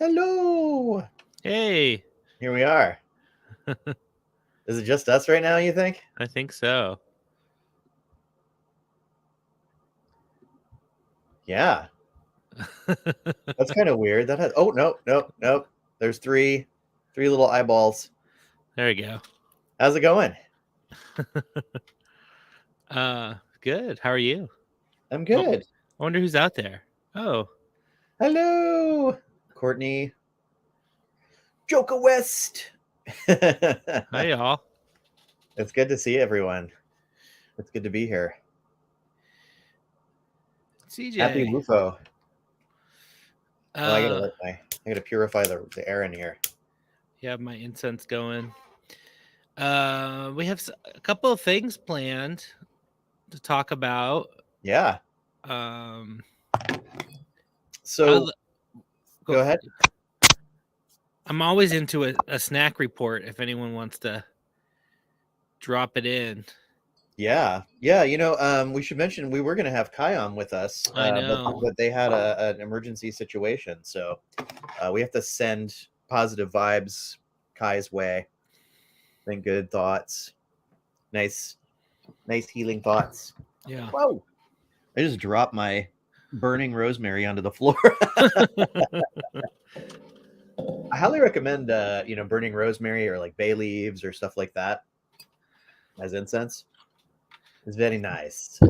Hello. Hey. Here we are. Is it just us right now, you think? I think so. Yeah. That's kind of weird. That has nope. There's three little eyeballs. There we go. How's it going? Good. How are you? I'm good. I wonder who's out there. Oh. Hello. Courtney. Joker West. Hi, y'all. It's good to see everyone. It's good to be here. CJ. Happy WUFO. I gotta purify the air in here. You have my incense going. We have a couple of things planned to talk about. Yeah. So go ahead. I'm always into a snack report if anyone wants to drop it in. Yeah. We should mention we were going to have Kai on with us, I know. but they had an emergency situation, so we have to send positive vibes Kai's way. Think good thoughts, nice healing thoughts. Yeah. Whoa! I just dropped my burning rosemary onto the floor. I highly recommend, burning rosemary or like bay leaves or stuff like that as incense. It's very nice. So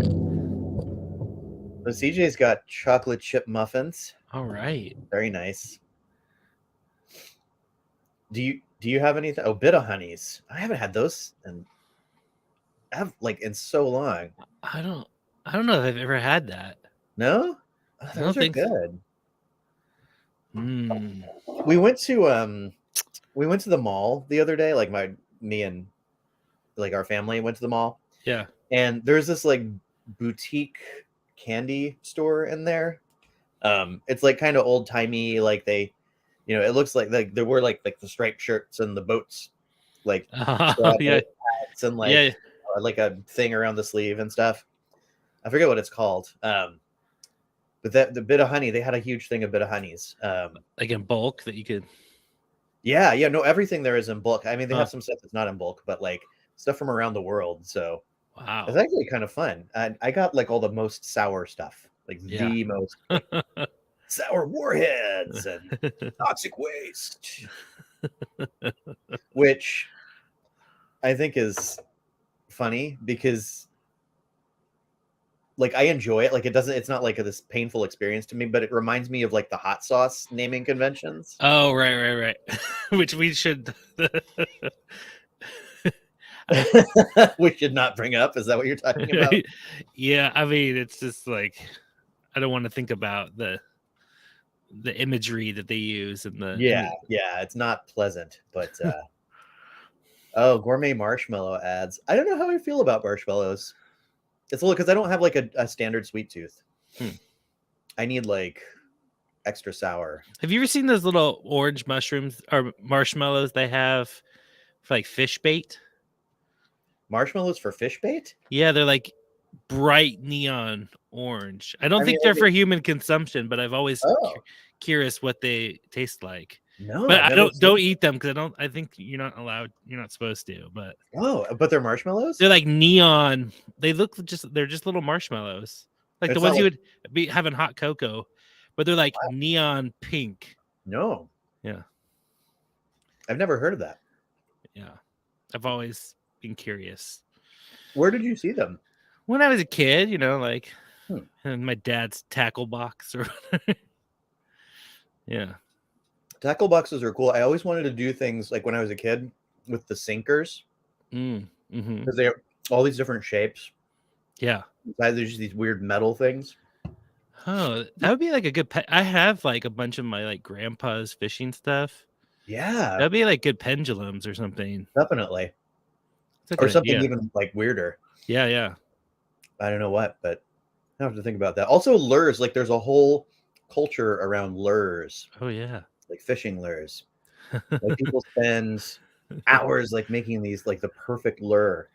CJ's got chocolate chip muffins. All right. Very nice. Do you have anything? Oh, bit of honeys. I haven't had those in so long. I don't know if I've ever had that. No? Oh, those are good. We went to the mall the other day, like me and like our family went to the mall. Yeah. And there's this like boutique candy store in there. It's like kind of old timey, like they, it looks like they wear like the striped shirts and the boats, like yeah, hats and like like a thing around the sleeve and stuff. I forget what it's called. But the bit of honey, they had a huge thing of bit of honeys. Like in bulk that you could. Yeah, no, everything there is in bulk. I mean, they have some stuff that's not in bulk, but like stuff from around the world. So wow, it's actually kind of fun. I got like all the most sour stuff, like the most like, sour warheads and toxic waste, which I think is funny because like I enjoy it. Like it's not like this painful experience to me, but it reminds me of like the hot sauce naming conventions. Oh, right. Which we should we should not bring up. Is that what you're talking about? Yeah, I mean, it's just like I don't want to think about the imagery that they use and the it's not pleasant, but oh, gourmet marshmallow ads. I don't know how I feel about marshmallows. It's a little because I don't have like a standard sweet tooth. I need like extra sour. Have you ever seen those little orange mushrooms or marshmallows they have for like fish bait? Marshmallows for fish bait? Yeah, they're like bright neon orange. I don't think they're for human consumption, but I've always curious what they taste like. No, but I don't eat them because I think you're not allowed. You're not supposed to. But but they're marshmallows. They're like neon. They're just little marshmallows, like it's the ones you would be having hot cocoa, but they're like neon pink. No, yeah, I've never heard of that. Yeah, I've always been curious. Where did you see them? When I was a kid, like in my dad's tackle box or yeah. Tackle boxes are cool. I always wanted to do things like when I was a kid with the sinkers. Because they have all these different shapes. Yeah. There's just these weird metal things. Oh, that would be like a good pet. I have like a bunch of my like grandpa's fishing stuff. Yeah. That'd be like good pendulums or something. Definitely. Or something even like weirder. Yeah. I don't know what, but I have to think about that. Also lures, like there's a whole culture around lures. Oh yeah. Like fishing lures. Like people spend hours like making these like the perfect lure.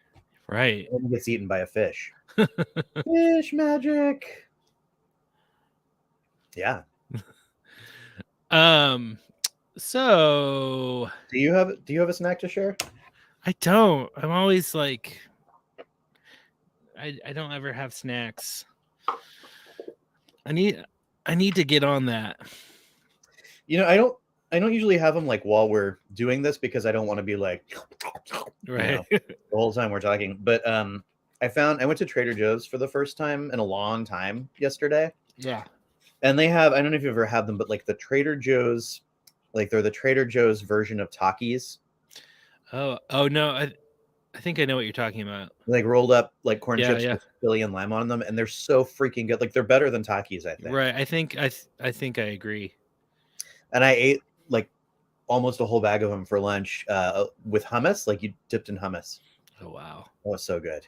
Right. And it gets eaten by a fish. Fish magic. Yeah. So Do you have a snack to share? I don't. I'm always like, I don't ever have snacks. I need to get on that. I don't usually have them like while we're doing this because I don't want to be like, Right. the whole time we're talking. But I went to Trader Joe's for the first time in a long time yesterday. Yeah. And they have, I don't know if you've ever had them, but like the Trader Joe's, like they're the Trader Joe's version of Takis. Oh no, I think I know what you're talking about. Like rolled up like corn chips Yeah. with chili and lime on them, and they're so freaking good. Like they're better than Takis, I think. Right. I think I agree. And I ate like almost a whole bag of them for lunch with hummus, like you dipped in hummus. Oh wow. That was so good.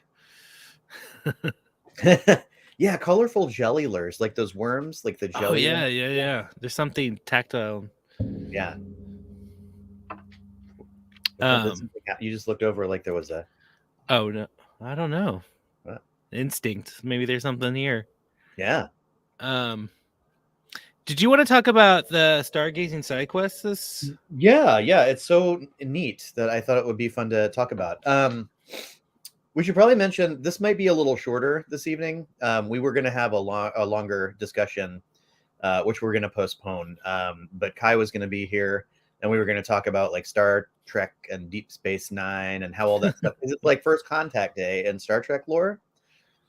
Yeah, colorful jelly lures, like those worms, like the jelly. Oh yeah. There's something tactile. Yeah. You just looked over like there was a. Oh no, I don't know. What? Instinct. Maybe there's something here. Yeah. Did you want to talk about the stargazing side quests? Yeah, it's so neat that I thought it would be fun to talk about. We should probably mention this might be a little shorter this evening. We were going to have a longer discussion, which we're going to postpone. But Kai was going to be here, and we were going to talk about like Star Trek and Deep Space Nine and how all that stuff is. It's like First Contact Day in Star Trek lore,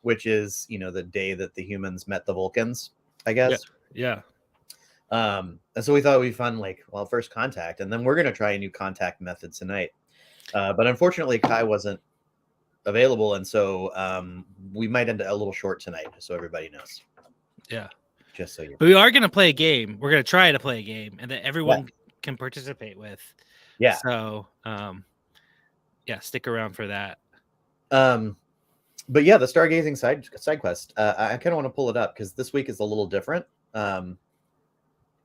which is the day that the humans met the Vulcans, I guess. Yeah. And so we thought it would be fun, like, well, First Contact, and then we're going to try a new contact method tonight. But unfortunately, Kai wasn't available, and so we might end a little short tonight, just so everybody knows. Yeah. Just so you know. But we are going to play a game. We're going to try to play a game, and that everyone can participate with. Yeah. So, stick around for that. But yeah, the stargazing side quest. I kind of want to pull it up because this week is a little different. And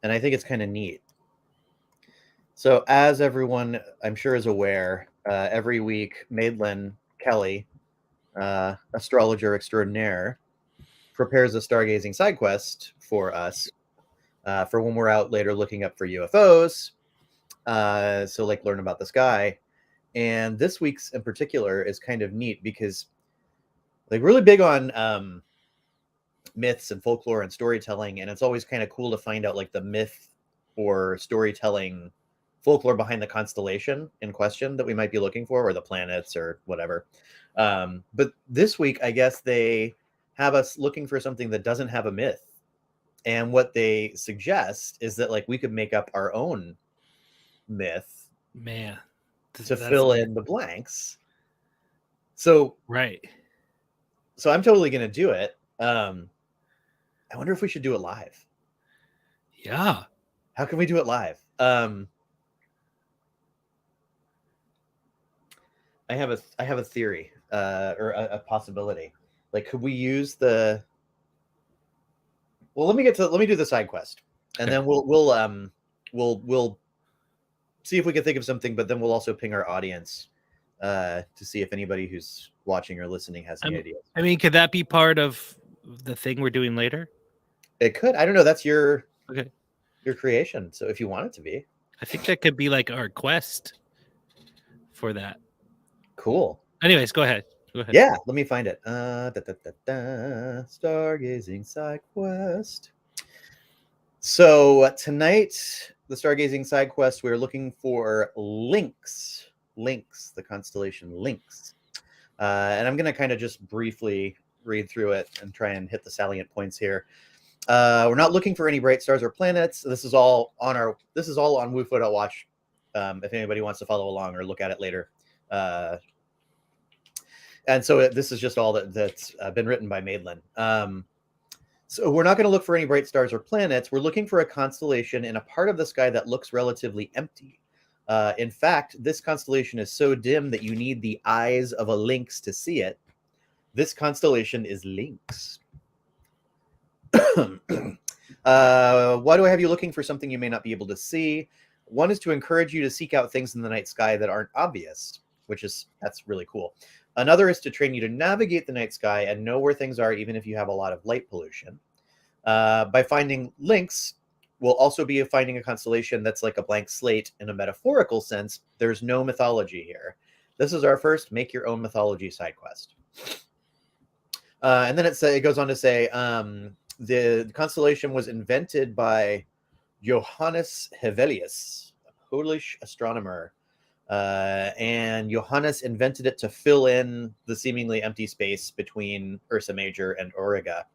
I think it's kind of neat. So as everyone, I'm sure, is aware, every week, Madeline Kelly, astrologer extraordinaire, prepares a stargazing side quest for us for when we're out later looking up for UFOs. So like learn about the sky. And this week's in particular is kind of neat because like really big on myths and folklore and storytelling, and it's always kind of cool to find out like the myth or storytelling folklore behind the constellation in question that we might be looking for, or the planets or whatever. But this week, I guess they have us looking for something that doesn't have a myth, and what they suggest is that like we could make up our own myth, man, to fill in the blanks. So so I'm totally gonna do it. I wonder if we should do it live. Yeah. How can we do it live? I have a theory or a possibility. Like, could we use the? Well, let me do the side quest, and then we'll see if we can think of something. But then we'll also ping our audience to see if anybody who's watching or listening has any ideas. I mean, could that be part of the thing we're doing later? It could. I don't know. That's your creation. So if you want it to be, I think that could be like our quest for that. Cool. Anyways, go ahead. Yeah, let me find it. Stargazing side quest. So tonight, the stargazing side quest, we're looking for Lynx, the constellation Lynx. And I'm going to kind of just briefly read through it and try and hit the salient points here. We're not looking for any bright stars or planets. This is all on WUFO.watch. If anybody wants to follow along or look at it later. And so this is just all that's been written by Madeline. So we're not going to look for any bright stars or planets. We're looking for a constellation in a part of the sky that looks relatively empty. In fact, this constellation is so dim that you need the eyes of a lynx to see it. This constellation is Lynx. Why do I have you looking for something you may not be able to see? One is to encourage you to seek out things in the night sky that aren't obvious, that's really cool. Another is to train you to navigate the night sky and know where things are, even if you have a lot of light pollution. By finding Lynx, will also be finding a constellation that's like a blank slate in a metaphorical sense. There's no mythology here. This is our first make your own mythology side quest. And then it goes on to say the constellation was invented by Johannes Hevelius, a Polish astronomer. And Johannes invented it to fill in the seemingly empty space between Ursa Major and Auriga.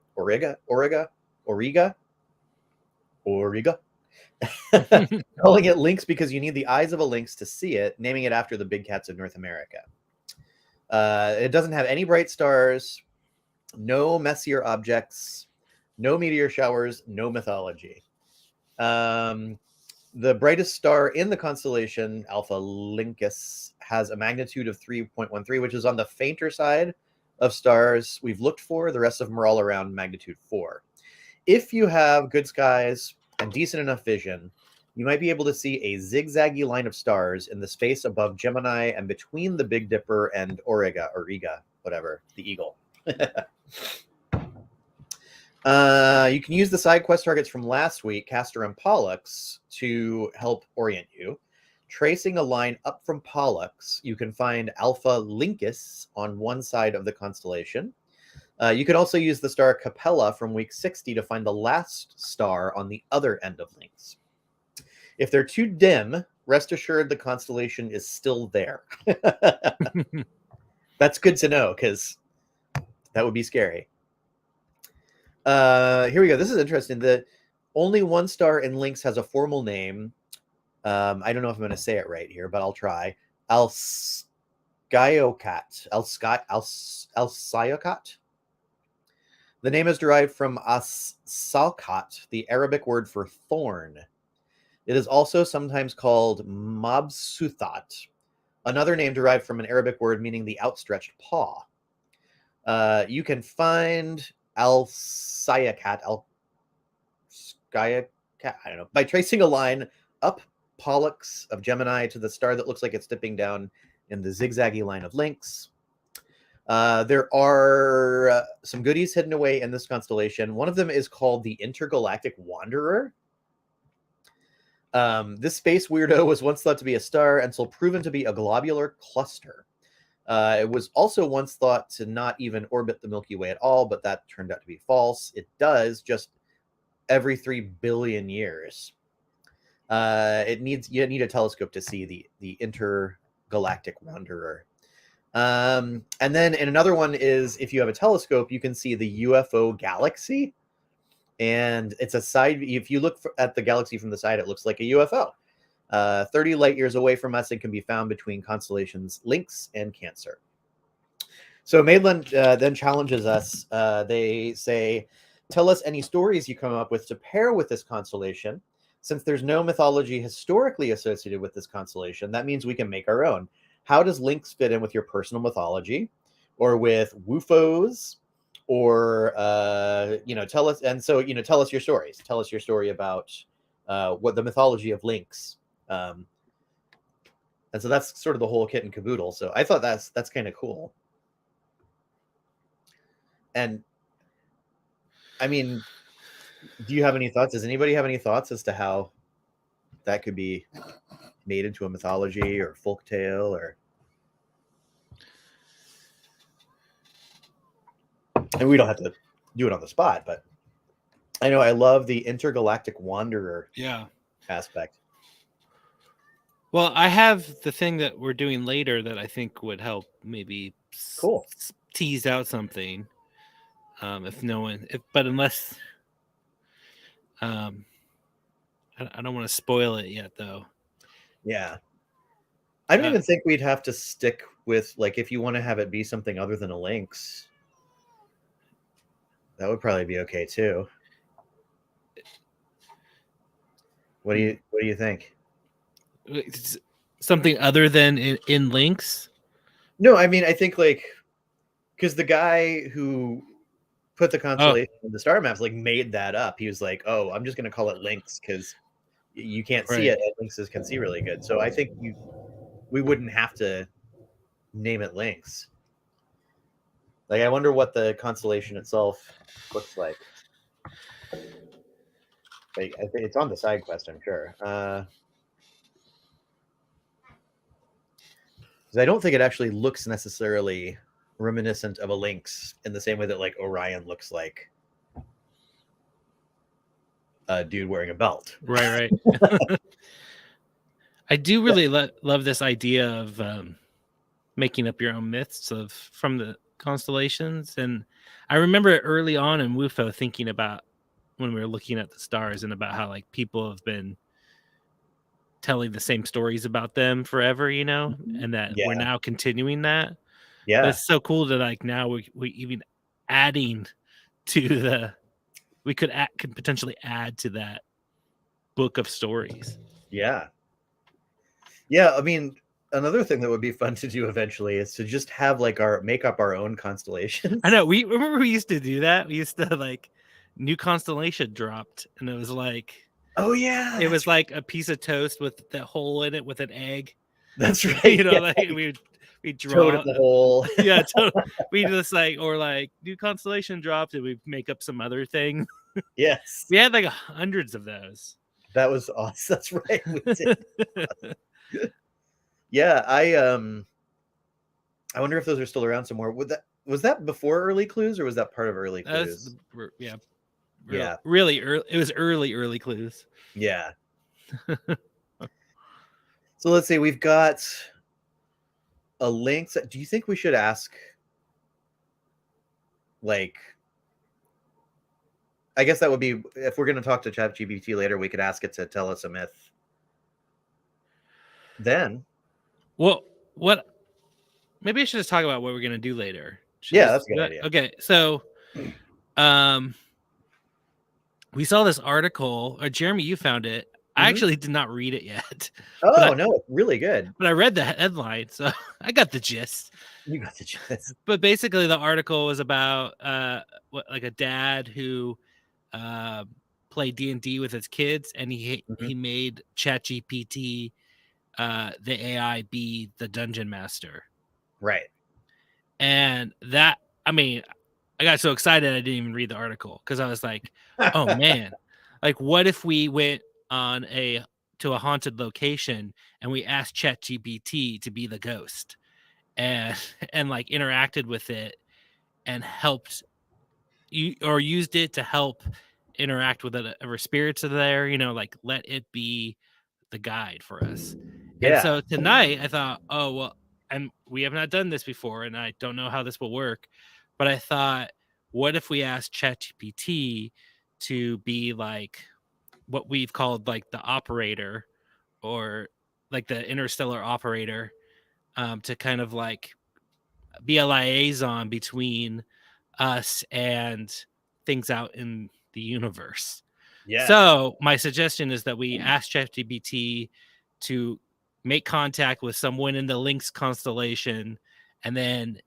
Calling it lynx because you need the eyes of a lynx to see it, naming it after the big cats of North America. It doesn't have any bright stars, no messier objects, no meteor showers, no mythology. The brightest star in the constellation, Alpha Lyncus, has a magnitude of 3.13, which is on the fainter side of stars we've looked for. The rest of them are all around magnitude 4. If you have good skies and decent enough vision, you might be able to see a zigzaggy line of stars in the space above Gemini and between the Big Dipper and Auriga, whatever, the eagle. You can use the side quest targets from last week, Castor and Pollux, to help orient you. Tracing a line up from Pollux, you can find Alpha Lyncus on one side of the constellation. You can also use the star Capella from week 60 to find the last star on the other end of Lynx. If they're too dim, rest assured the constellation is still there. That's good to know, because that would be scary. Here we go. This is interesting. The only one star in Lynx has a formal name. I don't know if I'm going to say it right here, but I'll try. Alcyocat. Alcyocat. The name is derived from as-salkat, the Arabic word for thorn. It is also sometimes called mabsuthat, another name derived from an Arabic word meaning the outstretched paw. You can find Alcyocat, I don't know, by tracing a line up Pollux of Gemini to the star that looks like it's dipping down in the zigzaggy line of Lynx. There are some goodies hidden away in this constellation. One of them is called the Intergalactic Wanderer. This space weirdo was once thought to be a star until proven to be a globular cluster. It was also once thought to not even orbit the Milky Way at all, but that turned out to be false. It does, just every 3 billion years. You need a telescope to see the Intergalactic Wanderer. And then in another one is, if you have a telescope, you can see the UFO galaxy. And it's a side, if you look at the galaxy from the side, it looks like a UFO. 30 light years away from us, and can be found between constellations Lynx and Cancer. So Maitland then challenges us. They say, tell us any stories you come up with to pair with this constellation. Since there's no mythology historically associated with this constellation, that means we can make our own. How does Lynx fit in with your personal mythology, or with WUFOs, or tell us? And so tell us your stories. Tell us your story about what the mythology of Lynx. And so that's sort of the whole kit and caboodle. So I thought that's kind of cool. And I mean, do you have any thoughts? Does anybody have any thoughts as to how that could be made into a mythology or folktale? Or, and we don't have to do it on the spot, but I know I love the Intergalactic Wanderer aspect. Well, I have the thing that we're doing later that I think would help maybe tease out something. But unless I don't want to spoil it yet, though. Yeah. I don't even think we'd have to stick with, like, if you want to have it be something other than a lynx, that would probably be okay too. What do you think? It's something other than in Lynx? No, I mean, I think, like, because the guy who put the constellation in the star maps, like, made that up. He was like, oh, I'm just going to call it Lynx because you can't see it, and lynxes can see really good. So I think we wouldn't have to name it Lynx. Like, I wonder what the constellation itself looks like. I think it's on the side quest, I'm sure. Because I don't think it actually looks necessarily reminiscent of a lynx in the same way that like Orion looks like a dude wearing a belt. Right. I do really love this idea of making up your own myths from the constellations. And I remember early on in WUFO thinking about when we were looking at the stars and about how like people have been telling the same stories about them forever, you know, and that we're Yeah. now continuing that. But Yeah. it's so cool that like now we even adding to the could potentially add to that book of stories. Yeah. Yeah. I mean, another thing that would be fun to do eventually is to just have like make up our own constellations. I know. We remember we used to do that. We used to like new constellation dropped, and it was like, Oh yeah, it was like a piece of toast with the hole in it with an egg. that's right. You know, Yeah. like we Toad draw in the hole. yeah, we just like, or like new constellation dropped, and we make up some other thing. Yes, We had like hundreds of those. that was awesome. That's right. We did. Yeah, I wonder if those are still around somewhere. Was that before early clues or was that part of early clues? Yeah, Yeah. really early. It was early clues. Yeah. So let's see. We've got a link. Do you think we should ask, like, I guess that would be if we're going to talk to ChatGPT later, we could ask it to tell us a myth. Then, well, what? Maybe I should just talk about what we're gonna do later. That's a good idea. Okay, so, we saw this article. Or Jeremy, you found it. I actually did not read it yet. Oh no, it's really good. But I read the headline, so I got the gist. You got the gist. But basically, the article was about like a dad who played D&D with his kids, and he made ChatGPT, the AI, be the dungeon master. Right. And that, I mean, I got so excited I didn't even read the article because I was like, oh man, like what if we went on to a haunted location and we asked ChatGPT to be the ghost and like interacted with it and helped you, or used it to help interact with whatever spirits are there, you know, like let it be the guide for us. And so tonight I thought, oh well, and we have not done this before, and I don't know how this will work, but I thought, what if we asked ChatGPT to be like what we've called like the operator, or like the interstellar operator, to kind of like be a liaison between us and things out in the universe. Yeah. So my suggestion is that we ask ChatGPT to make contact with someone in the Lynx constellation, and then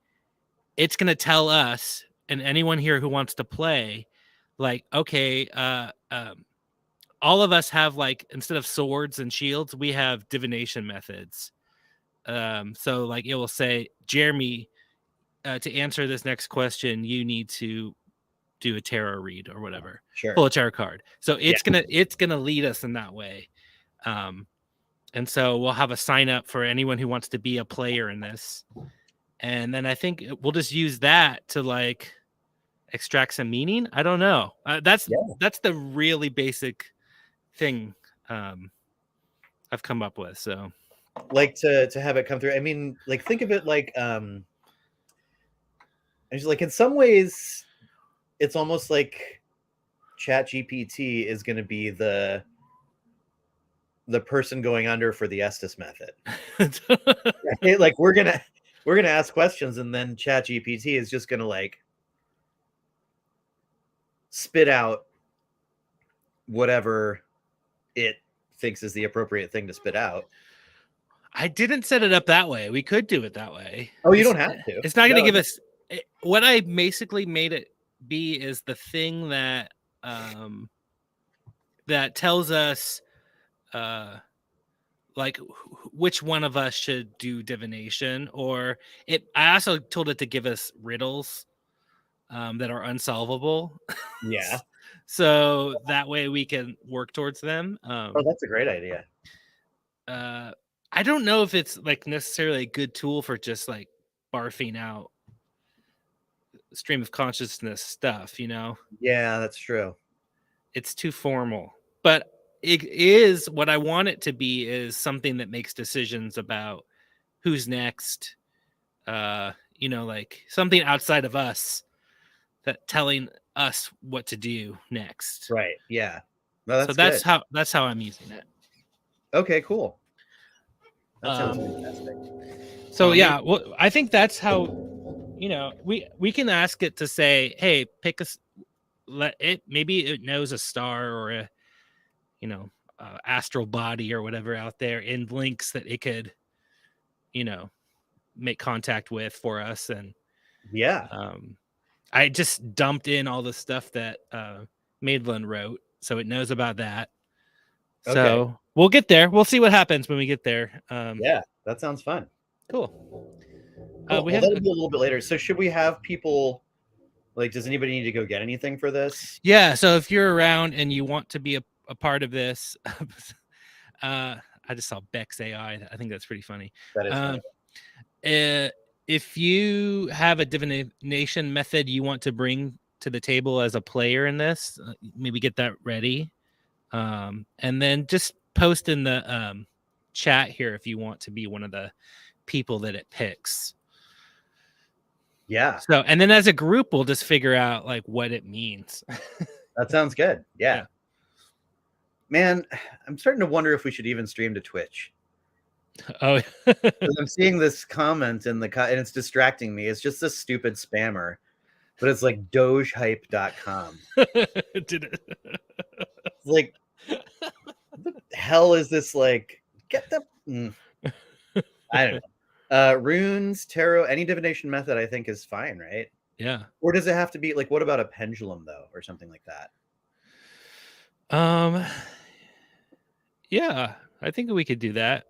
it's going to tell us and anyone here who wants to play, like, okay, all of us have, like, instead of swords and shields, we have divination methods. So like it will say, Jeremy, to answer this next question, you need to do a tarot read or whatever. Sure. Pull a tarot card. So it's gonna lead us in that way. And so we'll have a sign up for anyone who wants to be a player in this. And then I think we'll just use that to like extract some meaning. I don't know. That's the really basic thing I've come up with. So like to have it come through. I mean, like think of it like it's like in some ways it's almost like ChatGPT is going to be the person going under for the Estes method. Right? Like we're gonna ask questions, and then ChatGPT is just gonna like spit out whatever it thinks is the appropriate thing to spit out. I didn't set it up that way. We could do it that way. Oh, you don't have to. It's not going to give us what I basically made it be is the thing that that tells us like which one of us should do divination, or I also told it to give us riddles that are unsolvable. Yeah. So that way we can work towards them. Oh, that's a great idea. I don't know if it's like necessarily a good tool for just like barfing out stream of consciousness stuff, you know? Yeah, that's true. It's too formal. But it is what I want it to be is something that makes decisions about who's next. You know, like something outside of us that telling us what to do next. Right. Yeah. No, So that's good. that's how I'm using it. Okay, cool. That sounds fantastic. So Maybe, yeah, well, I think that's how, you know, we can ask it to say, hey, pick us, let it, maybe it knows a star or a, you know, astral body or whatever out there in links that it could, you know, make contact with for us. And yeah. I just dumped in all the stuff that Madeline wrote, so it knows about that. Okay. So we'll get there. We'll see what happens when we get there. Yeah, that sounds fun. Cool. Cool. We Well, have that'll be a little bit later. So should we have people like, does anybody need to go get anything for this? yeah. So if you're around and you want to be a part of this, I just saw Beck's AI. I think that's pretty funny. That is funny. If you have a divination method you want to bring to the table as a player in this, maybe get that ready. And then just post in the chat here if you want to be one of the people that it picks. Yeah. So, and then as a group, we'll just figure out like what it means. That sounds good. Yeah. Yeah. Man, I'm starting to wonder if we should even stream to Twitch. Oh, 'Cause I'm seeing this comment in the and it's distracting me. It's just this stupid spammer, but it's like dogehype.com. did it? It's like, what the hell is this? Like, get the I don't know. Runes, tarot, any divination method I think is fine, right? Yeah. Or does it have to be like, what about a pendulum though, or something like that? Yeah, I think we could do that.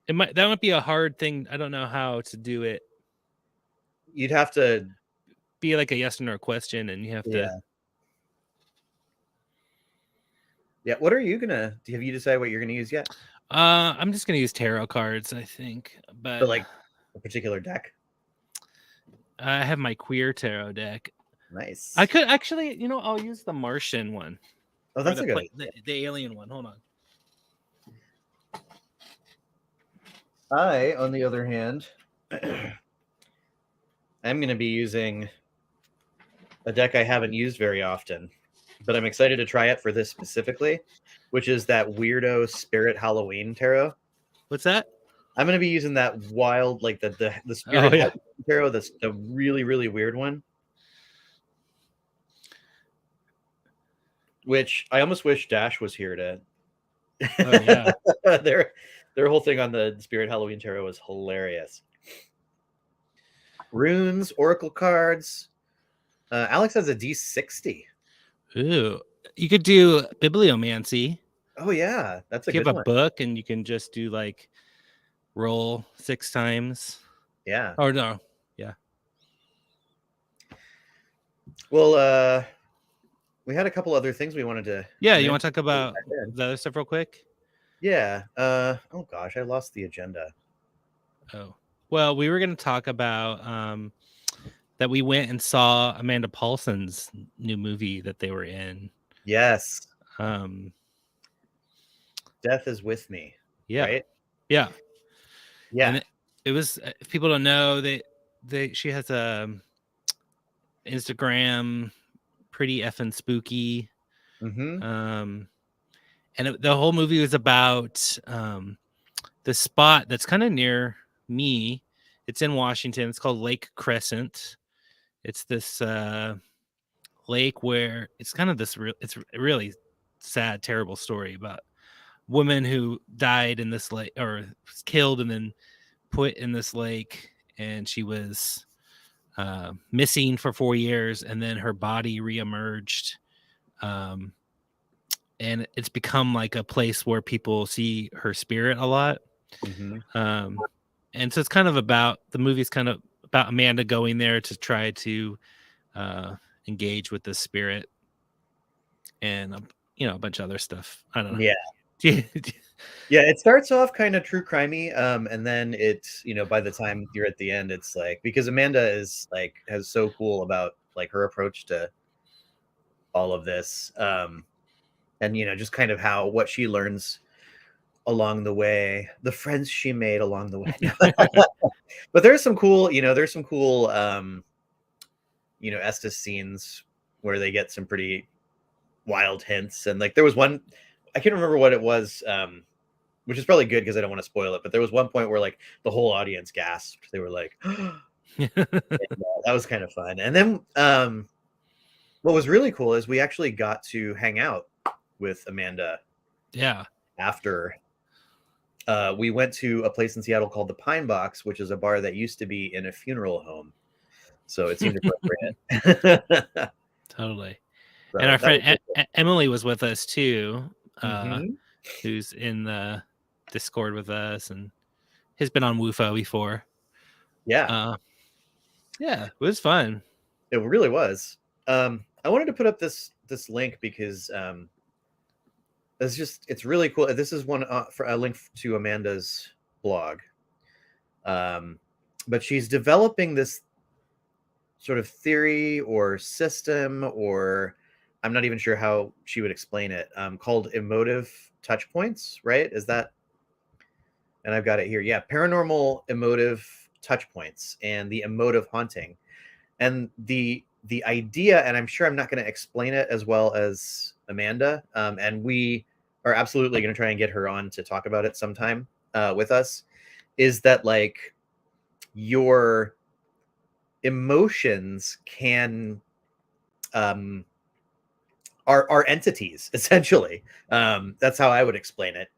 That might be a hard thing. I don't know how to do it. You'd have to be like a yes or no question, and you have to. Yeah. What are you gonna? Have you decided what you're gonna use yet? I'm just gonna use tarot cards, I think. But like a particular deck. I have my queer tarot deck. Nice. I could actually, you know, I'll use the Martian one. Oh, that's a good idea. The alien one. Hold on. I, on the other hand, I'm going to be using a deck I haven't used very often, but I'm excited to try it for this specifically, which is that weirdo Spirit Halloween tarot. What's that? I'm going to be using that wild, like the Spirit Halloween tarot, the really, really weird one. Which I almost wish Dash was here to. Oh, yeah. Their whole thing on the Spirit Halloween tarot was hilarious. Runes, oracle cards. Alex has a D60. Ooh, you could do bibliomancy. Oh yeah, that's a good one. one. A book, and you can just do like roll 6 times. Yeah. Or no. Yeah. Well, we had a couple other things we wanted to. Yeah, you want to talk about the other stuff real quick? Yeah. Oh gosh, I lost the agenda. Oh, well, we were going to talk about that we went and saw Amanda Paulson's new movie that they were in. Yes. Death is with me. Yeah. Right? Yeah. Yeah. And it was, if people don't know, she has a Instagram, pretty effing spooky. Mm-hmm. And the whole movie was about the spot that's kind of near me. It's in Washington. It's called Lake Crescent. It's this lake where it's kind of this it's a really sad, terrible story about woman who died in this lake, or was killed and then put in this lake, and she was missing for 4 years, and then her body reemerged, and it's become like a place where people see her spirit a lot. Mm-hmm. And so it's kind of about, the movie's kind of about Amanda going there to try to engage with the spirit. and a bunch of other stuff. I don't know. Yeah. Yeah, it starts off kind of true crimey, and then it's by the time you're at the end, it's like because Amanda is like has so cool about like her approach to all of this, and just kind of what she learns along the way, the friends she made along the way. But there's some cool, Estes scenes where they get some pretty wild hints, and like there was one, I can't remember what it was. Which is probably good because I don't want to spoil it. But there was one point where like the whole audience gasped. They were like, that was kind of fun. And then what was really cool is we actually got to hang out with Amanda. Yeah. After we went to a place in Seattle called the Pine Box, which is a bar that used to be in a funeral home. So it seemed appropriate. Totally. So and our friend Emily was with us too, mm-hmm. who's in the Discord with us and has been on WUFO before. Yeah. Yeah, it was fun. It really was. I wanted to put up this link because it's really cool. This is one for a link to Amanda's blog. But she's developing this sort of theory or system, or I'm not even sure how she would explain it, called emotive touch points, right? Is that? And I've got it here. Yeah, paranormal emotive touch points and the emotive haunting. And the idea, and I'm sure I'm not going to explain it as well as Amanda, and we are absolutely going to try and get her on to talk about it sometime with us, is that like your emotions can are entities essentially. That's how I would explain it,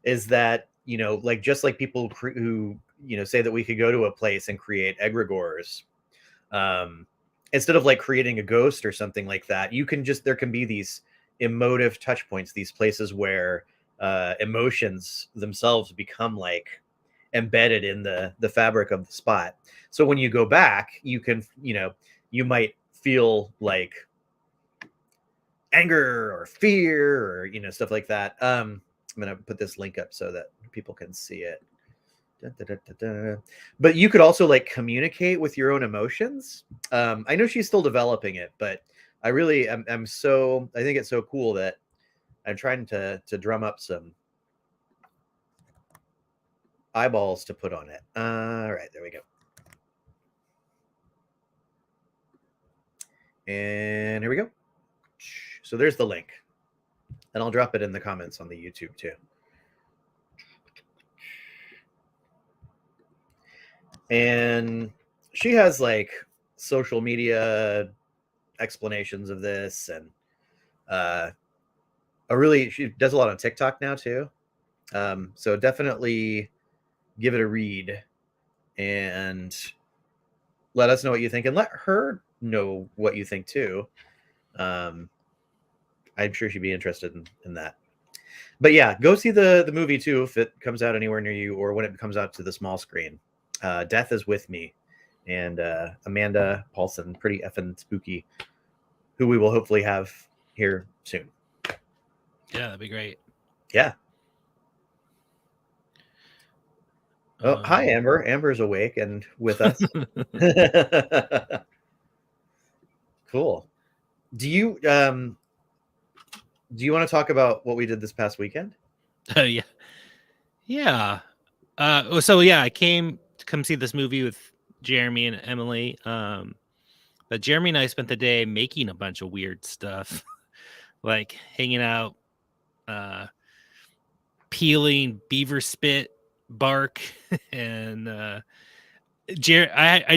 is that like just like people who say that we could go to a place and create egregores, instead of like creating a ghost or something like that, there can be these emotive touch points, these places where emotions themselves become like embedded in the fabric of the spot. So when you go back, you can you might feel like anger or fear or stuff like that. I'm gonna put this link up so that people can see it. Da, da, da, da, da. But you could also like communicate with your own emotions. I know she's still developing it, but I really I think it's so cool that I'm trying to drum up some eyeballs to put on it. All right, there we go. And here we go. So there's the link, and I'll drop it in the comments on the YouTube too. And she has like social media explanations of this, and she does a lot on TikTok now too. So definitely give it a read and let us know what you think, and let her know what you think too. I'm sure she'd be interested in that. But yeah, go see the movie too if it comes out anywhere near you, or when it comes out to the small screen. Death is With Me, and Amanda Paulson, pretty effing spooky, who we will hopefully have here soon. Yeah, that'd be great. Yeah. Oh, hi, Amber. Amber's awake and with us. Cool. Do you want to talk about what we did this past weekend? Yeah. Yeah. So yeah, I came to come see this movie with Jeremy and Emily. But Jeremy and I spent the day making a bunch of weird stuff, like hanging out, peeling beaver spit bark, and I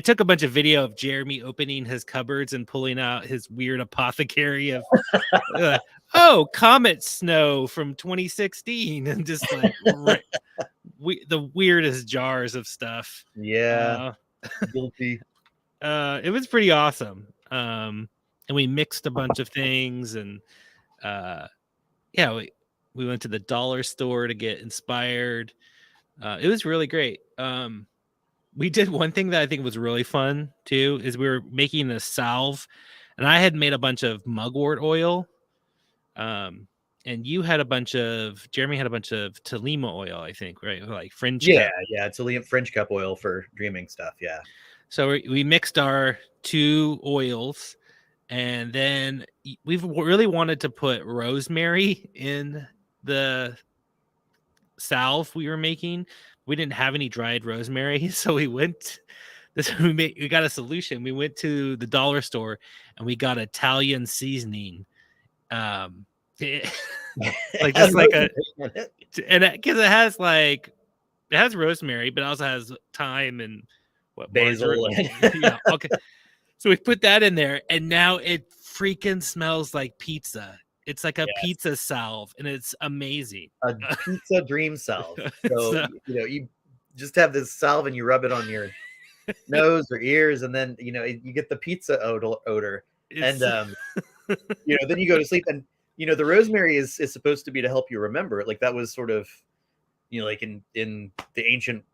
took a bunch of video of Jeremy opening his cupboards and pulling out his weird apothecary of comet snow from 2016, and just like the weirdest jars of stuff. Yeah. Guilty. It was pretty awesome. And we mixed a bunch of things, and we went to the dollar store to get inspired. It was really great. We did one thing that I think was really fun too, is we were making a salve, and I had made a bunch of mugwort oil, And Jeremy had a bunch of Tolima oil, I think, right? Like Fringe Yeah, Cup. yeah. It's a French cup oil for dreaming stuff. Yeah. So we mixed our 2 oils, and then we've really wanted to put rosemary in the salve we were making. We didn't have any dried rosemary, so we got a solution. We went to the dollar store and we got Italian seasoning. Like just like and because it has rosemary, but it also has thyme and basil. Yeah, okay. So we put that in there, and now it freaking smells like pizza. It's like a pizza salve, and it's amazing. A pizza dream salve. So, So, you just have this salve and you rub it on your nose or ears, and then you get the pizza odor, and then you go to sleep. And the rosemary is supposed to be to help you remember it. Like that was sort of like in the ancient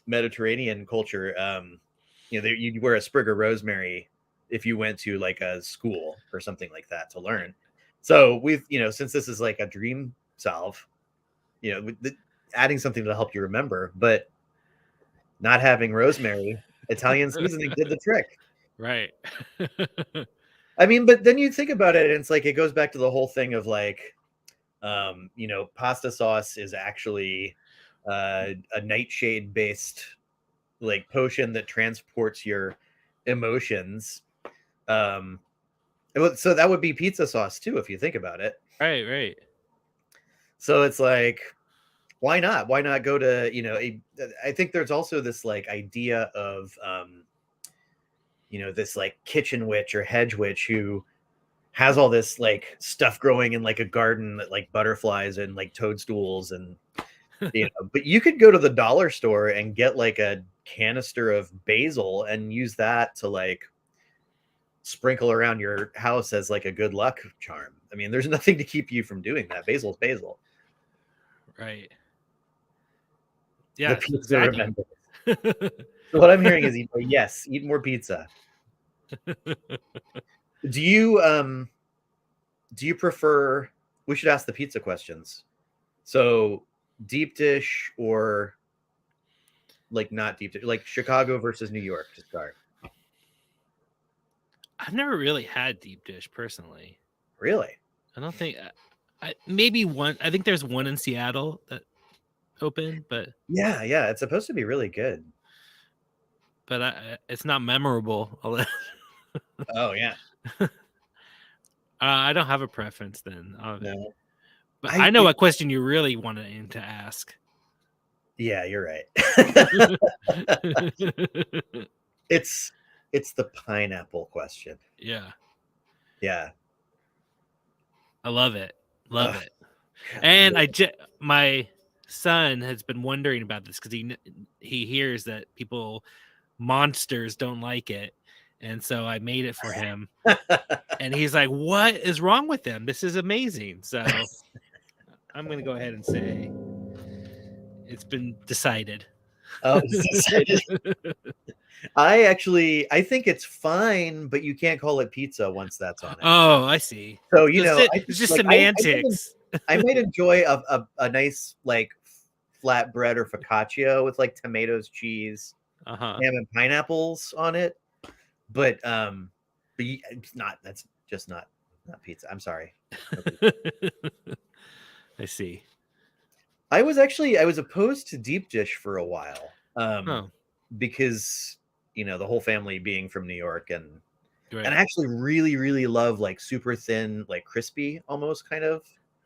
Mediterranean culture. You'd wear a sprig of rosemary if you went to like a school or something like that to learn. So we've since this is like a dream salve, adding something to help you remember, but not having rosemary, Italian seasoning did the trick. right. I mean, but then you think about it, and it's like it goes back to the whole thing of like, pasta sauce is actually a nightshade based like potion that transports your emotions. So that would be pizza sauce too, if you think about it. Right. So it's like, why not? Why not go to I think there's also this like idea of this like kitchen witch or hedge witch who has all this like stuff growing in like a garden that like butterflies and like toadstools and but you could go to the dollar store and get like a canister of basil and use that to like sprinkle around your house as like a good luck charm. I mean, there's nothing to keep you from doing that. Basil's basil. Right. Yeah, The pizza exactly. remembers. So what I'm hearing is, yes, eat more pizza. Do you prefer? We should ask the pizza questions. So deep dish or like not deep dish, like Chicago versus New York to start. I've never really had deep dish personally. Really? I don't think maybe one. I think there's one in Seattle that opened, but yeah, it's supposed to be really good. But it's not memorable. Oh yeah. I don't have a preference then. No. But I know what question you really wanted to ask. Yeah, you're right. It's the pineapple question. Yeah. Yeah. I love it. Love it. And my son has been wondering about this because he hears that monsters don't like it. And so I made it for him. And he's like, what is wrong with them? This is amazing. So I'm going to go ahead and say it's been decided. Oh, it's decided. I think it's fine, but you can't call it pizza once that's on it. Oh, I see. So, it's just like, semantics. I might enjoy a nice like flatbread or focaccia with like tomatoes, cheese, ham and pineapples on it. But it's not. That's just not pizza. I'm sorry. I see. I was opposed to deep dish for a while, because the whole family being from New York and I actually really really love like super thin, like crispy almost kind of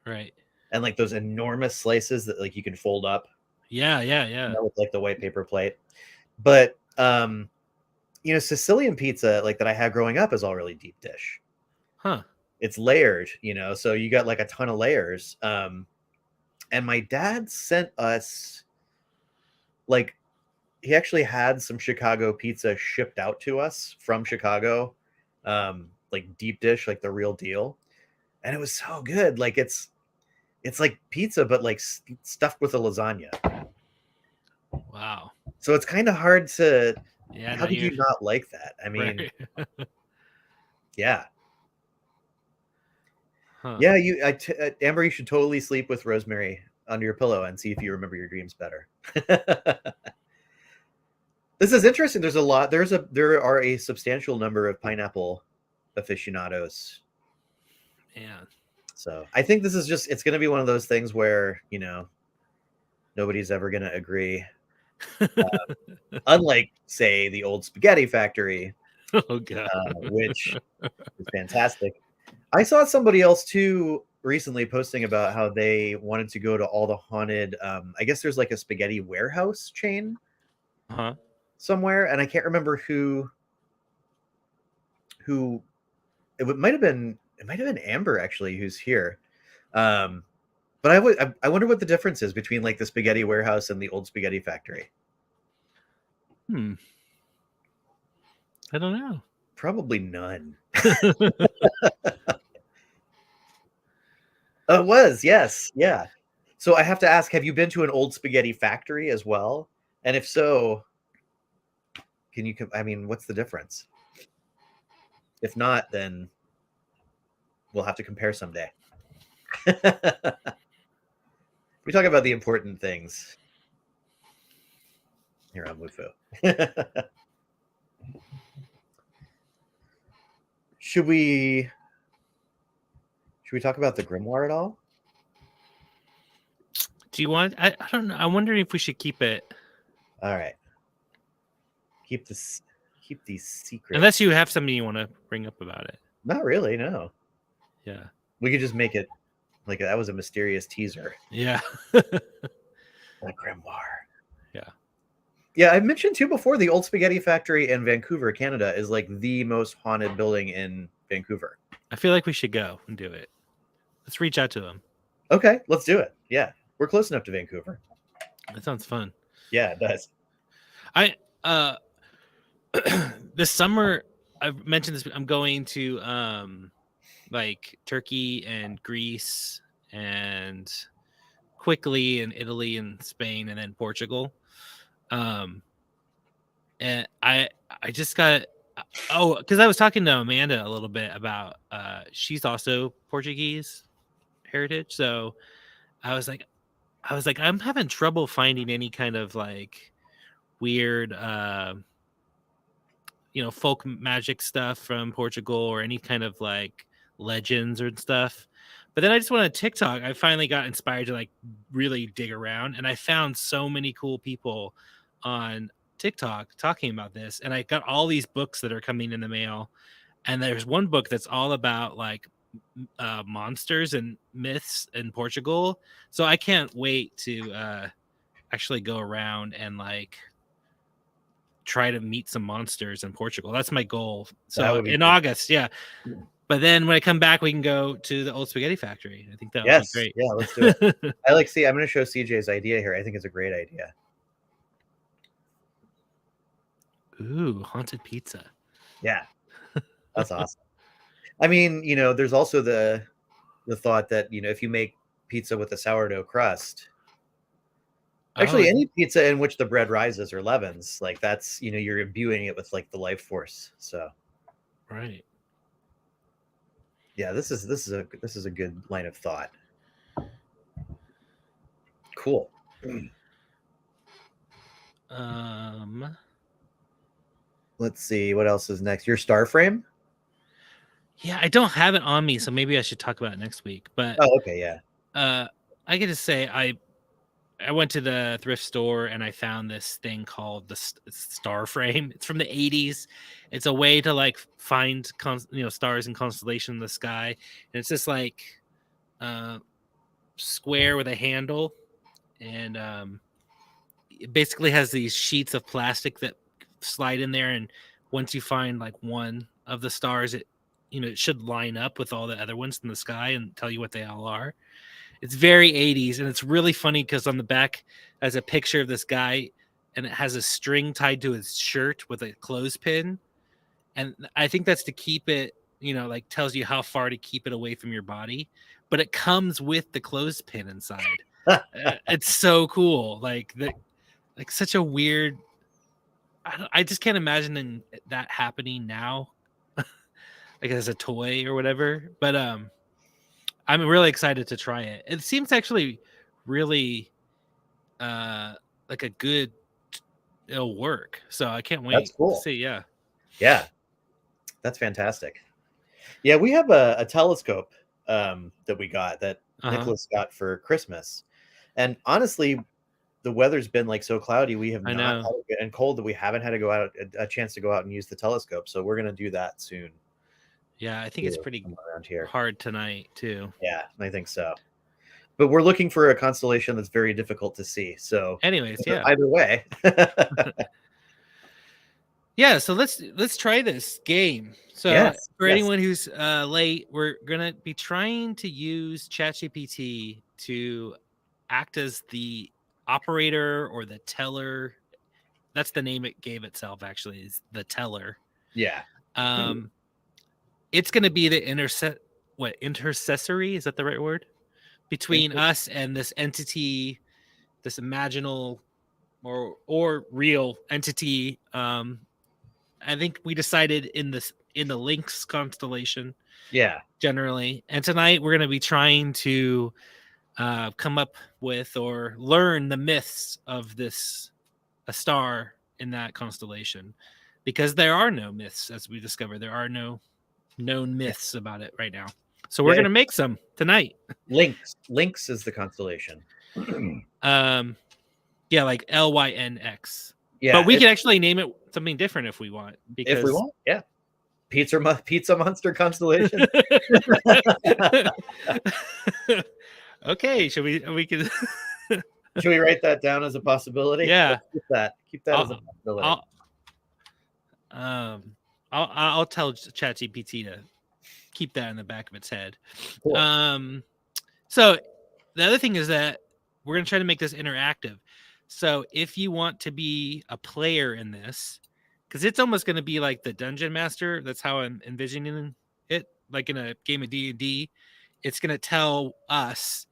right, and like those enormous slices that like you can fold up. Yeah. With like the white paper plate, but Sicilian pizza like that I had growing up is all really deep dish. It's layered, so you got like a ton of layers. And my dad sent us like he actually had some Chicago pizza shipped out to us from Chicago, like deep dish, like the real deal, and it was so good. Like it's like pizza, but like stuffed with a lasagna. Wow. So it's kind of hard to. Yeah. How did you not like that? I mean, yeah. Huh. Yeah, Amber, you should totally sleep with Rosemary under your pillow and see if you remember your dreams better. This is interesting. There are a substantial number of pineapple aficionados. Man. So I think this is it's going to be one of those things where, nobody's ever going to agree. Unlike, say, the old spaghetti factory, Oh god. which is fantastic. I saw somebody else too recently posting about how they wanted to go to all the haunted. I guess there's like a spaghetti warehouse chain Huh? somewhere, and I can't remember who. Might have been Amber actually who's here. But I wonder what the difference is between like the spaghetti warehouse and the old spaghetti factory. I don't know. Probably none. It was, yes, yeah. So I have to ask, have you been to an old spaghetti factory as well? And if so, what's the difference? If not, then we'll have to compare someday. We talk about the important things here on WUFO. Should we talk about the grimoire at all? Do you want? I don't know. I'm wondering if we should keep it. All right. Keep these secrets. Unless you have something you want to bring up about it. Not really, no. Yeah. We could just make it like that was a mysterious teaser. Yeah. The grimoire. Yeah. Yeah, I mentioned too before the old spaghetti factory in Vancouver, Canada is like the most haunted building in Vancouver. I feel like we should go and do it. Let's reach out to them. Okay, let's do it. Yeah. We're close enough to Vancouver. That sounds fun. Yeah, it does. This summer I've mentioned this, I'm going to like Turkey and Greece and quickly in Italy and Spain and then Portugal. And I just got because I was talking to Amanda a little bit about she's also Portuguese heritage, so I was like I'm having trouble finding any kind of like weird folk magic stuff from Portugal or any kind of like legends or stuff. But then I just went on TikTok. I finally got inspired to like really dig around, and I found so many cool people on TikTok talking about this. And I got all these books that are coming in the mail. And there's one book that's all about like monsters and myths in Portugal. So I can't wait to actually go around and like try to meet some monsters in Portugal. That's my goal. So in August, yeah. But then when I come back, we can go to the old spaghetti factory. I think that would be great. Yeah, let's do it. I'm going to show CJ's idea here. I think it's a great idea. Ooh, haunted pizza. Yeah, that's awesome. I mean, there's also the thought that, if you make pizza with a sourdough crust, actually any pizza in which the bread rises or leavens, like that's, you're imbuing it with like the life force. So, right. Yeah, this is a good line of thought. Cool. Let's see what else is next. Your star frame? Yeah, I don't have it on me, so maybe I should talk about it next week. But okay, yeah. I get to say I went to the thrift store and I found this thing called the star frame. It's from the 80s. It's a way to like find stars and constellation in the sky, and it's just like square with a handle, and it basically has these sheets of plastic that slide in there, and once you find like one of the stars, it should line up with all the other ones in the sky and tell you what they all are. It's very 80s, and it's really funny because on the back has a picture of this guy, and it has a string tied to his shirt with a clothespin. And I think that's to keep it, like tells you how far to keep it away from your body. But it comes with the clothespin inside. It's so cool. Like such a weird. I just can't imagine that happening now, like as a toy or whatever. But I'm really excited to try it. It seems actually really like a good it'll work. So I can't That's wait to cool. see. Yeah. Yeah, that's fantastic. Yeah, we have a telescope that we got that Nicholas got for Christmas, and honestly, the weather's been like so cloudy. We have I not know. had and cold that we haven't had to go out a chance to go out and use the telescope. So we're gonna do that soon. Yeah, I think it's Too, pretty somewhere around here. hard tonight too. Yeah, I think so. But we're looking for a constellation that's very difficult to see. So Anyways, yeah. either way. Yeah, so let's try this game. So Yes, for yes. anyone who's late, we're gonna be trying to use ChatGPT to act as the operator or the teller. That's the name it gave itself, actually, is the teller. Yeah. It's gonna be the intercessory, is that the right word? Between us and this entity, this imaginal or real entity. I think we decided in the Lynx constellation. Yeah. Generally, and tonight we're going to be trying to come up with or learn the myths of a star in that constellation, because there are no myths, as we discovered. There are no known myths about it right now. So we're going to make some tonight. Lynx is the constellation. Yeah, like Lynx. Yeah, but we can actually name it something different if we want. Because if we want, yeah. Pizza Monster constellation. Okay, should we can should we write that down as a possibility? Yeah, keep that as a possibility. I'll tell ChatGPT to keep that in the back of its head. Cool. So the other thing is that we're going to try to make this interactive. So if you want to be a player in this, because it's almost going to be like the Dungeon Master. That's how I'm envisioning it. Like in a game of D&D, it's going to tell us,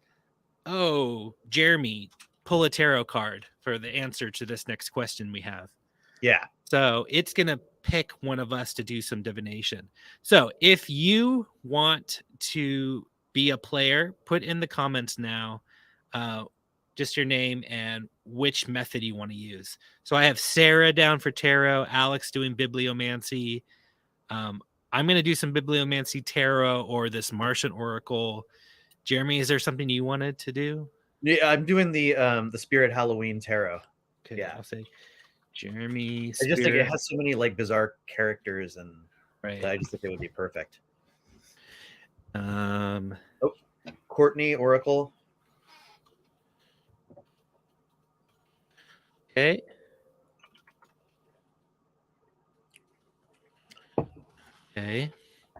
oh, Jeremy, pull a tarot card for the answer to this next question we have. Yeah. So it's going to pick one of us to do some divination. So if you want to be a player, put in the comments now just your name and which method you want to use. So I have Sarah down for tarot, Alex doing bibliomancy. I'm going to do some bibliomancy tarot or this Martian oracle. Jeremy, is there something you wanted to do? Yeah, I'm doing the Spirit Halloween tarot. Okay, yeah, I'll say Jeremy. I just think it has so many like bizarre characters, and right. I just think it would be perfect. Oh, Courtney Oracle. Okay. Okay.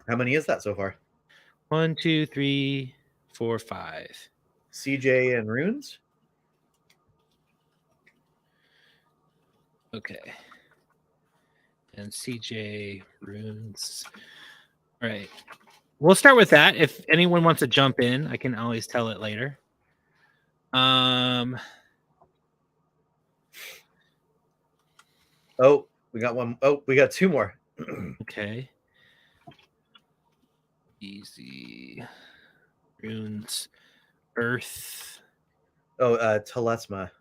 How many is that so far? 1, 2, 3, 4, 5. CJ and Runes. Okay. And CJ Runes. All right. We'll start with that. If anyone wants to jump in, I can always tell it later. Oh, we got one. Oh, we got two more. Okay. Easy. Runes. Earth. Oh, Telesma.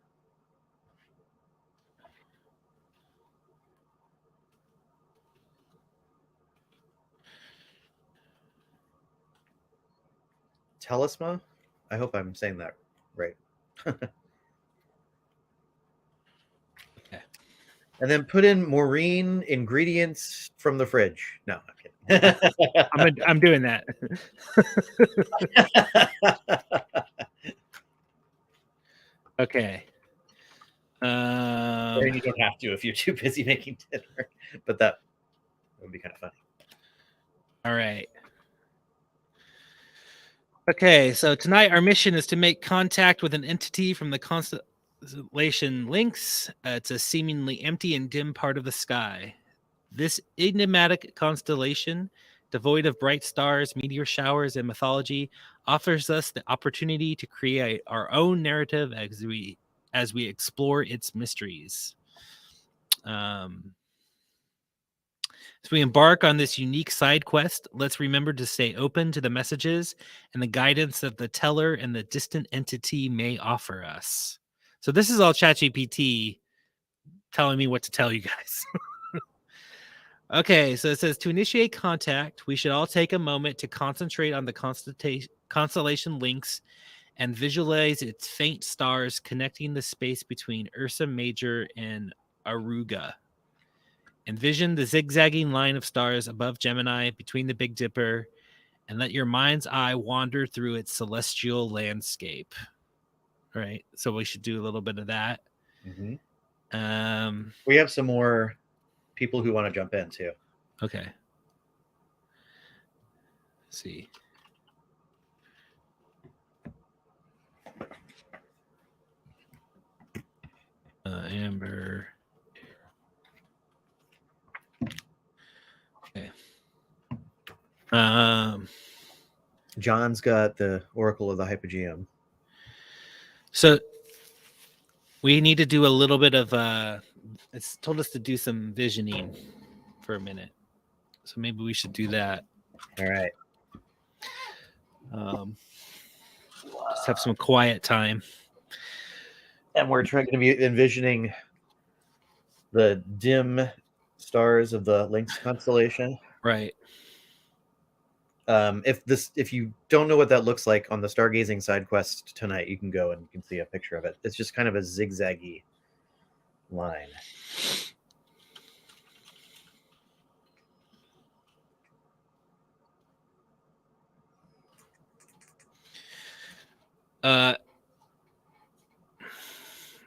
Telesma? I hope I'm saying that right. Okay. And then put in Maureen ingredients from the fridge. No, I'm kidding. I'm doing that. Okay. You don't have to if you're too busy making dinner, but that would be kind of funny. All right. Okay, so tonight our mission is to make contact with an entity from the constellation Lynx. It's a seemingly empty and dim part of the sky. This enigmatic constellation, devoid of bright stars, meteor showers, and mythology, offers us the opportunity to create our own narrative as we explore its mysteries. As we embark on this unique side quest, let's remember to stay open to the messages and the guidance that the teller and the distant entity may offer us. So this is all ChatGPT telling me what to tell you guys. Okay, so it says to initiate contact, we should all take a moment to concentrate on the constellation links and visualize its faint stars connecting the space between Ursa Major and Aruga. Envision the zigzagging line of stars above Gemini between the Big Dipper and let your mind's eye wander through its celestial landscape. All right, so we should do a little bit of that. Mm-hmm. We have some more people who want to jump in too. Okay. Let's see. Amber. Okay. John's got the Oracle of the Hypogeum. So we need to do a little bit of it's told us to do some visioning for a minute. So maybe we should do that. All right. Just have some quiet time. And we're trying to be envisioning the dim stars of the Lynx constellation. Right. If you don't know what that looks like on the stargazing side quest tonight, you can go and you can see a picture of it. It's just kind of a zigzaggy line.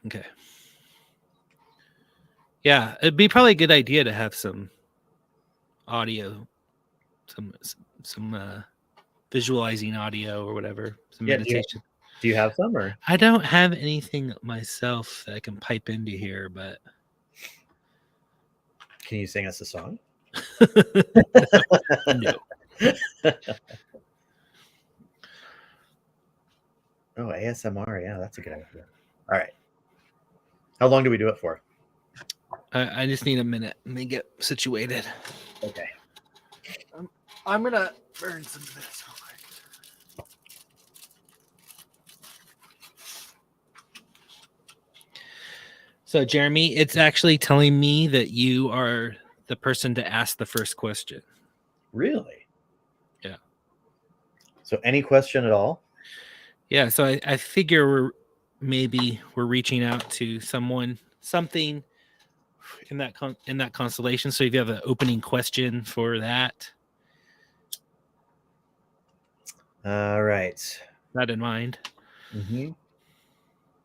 Okay. Yeah, it'd be probably a good idea to have some audio, some visualizing audio or whatever, some meditation. Do you have some, or I don't have anything myself that I can pipe into here, but can you sing us a song? No. Oh, ASMR. Yeah, that's a good idea. All right. How long do we do it for? I just need a minute. Let me get situated. Okay. I'm going to burn some of this real quick. So, Jeremy, it's actually telling me that you are the person to ask the first question. Really? Yeah. So any question at all? Yeah, so I figure we're reaching out to something in that constellation. So if you have an opening question for that, all right, that in mind. Mm-hmm.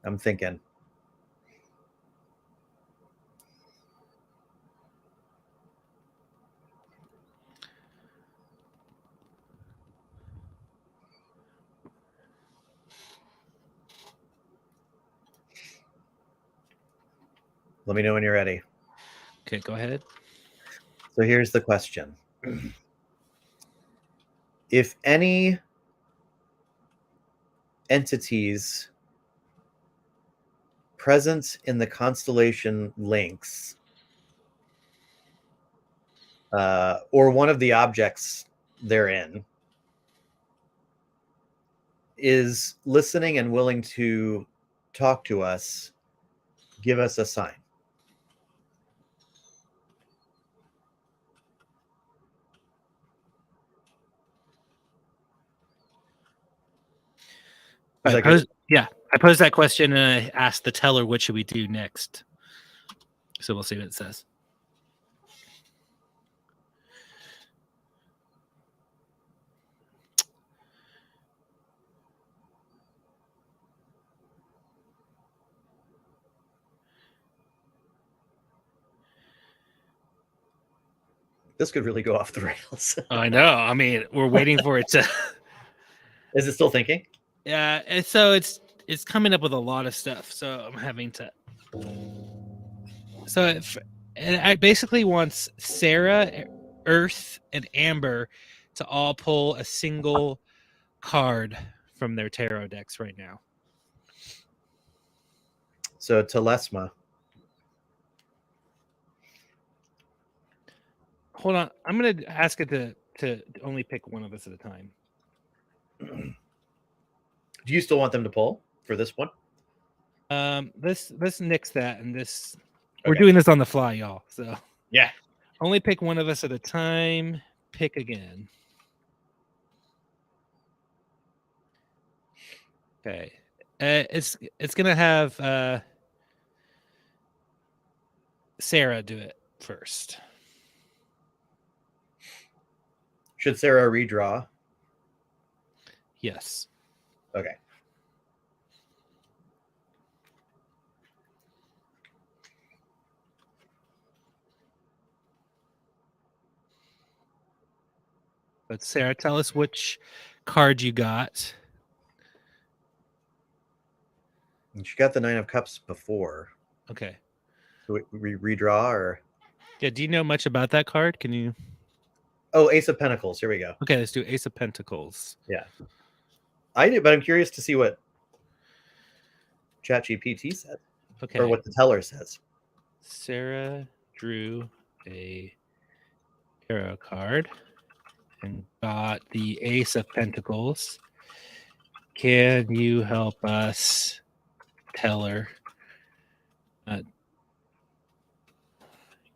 I'm thinking. Let me know when you're ready. Okay, go ahead. So here's the question. If any entities present in the constellation Lynx or one of the objects therein is listening and willing to talk to us, give us a sign. I posed that question and I asked the teller, what should we do next? So we'll see what it says. This could really go off the rails. I know. I mean, we're waiting for it to. Is it still thinking? Yeah, and so it's coming up with a lot of stuff. So I'm having to. So I basically wants Sarah, Earth, and Amber to all pull a single card from their tarot decks right now. So Telesma. Hold on. I'm gonna ask it to only pick one of us at a time. Do you still want them to pull for this one? Let's nix that and this. We're Okay. doing this on the fly, y'all. So Yeah. only pick one of us at a time. Pick again. Okay. It's gonna have Sarah do it first. Should Sarah redraw? Yes. Okay. But Sarah, tell us which card you got. And she got the 9 of Cups before. Okay. Do we redraw or? Yeah. Do you know much about that card? Can you? Oh, Ace of Pentacles. Here we go. Okay. Let's do Ace of Pentacles. Yeah. I do, but I'm curious to see what ChatGPT said. Okay. Or what the teller says. Sarah drew a tarot card and got the Ace of Pentacles. Can you help us tell her?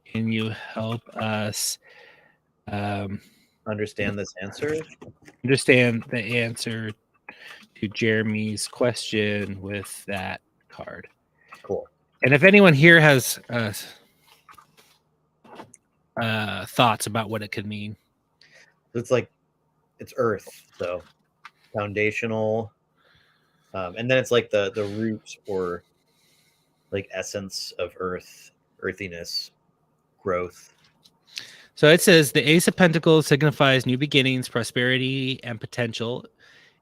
Can you help us Understand this answer? understand the answer to Jeremy's question with that card? Cool. And if anyone here has thoughts about what it could mean, It's like it's Earth, so foundational, and then it's like the root or like essence of Earth, earthiness, growth. so it says the Ace of Pentacles signifies new beginnings, prosperity, and potential.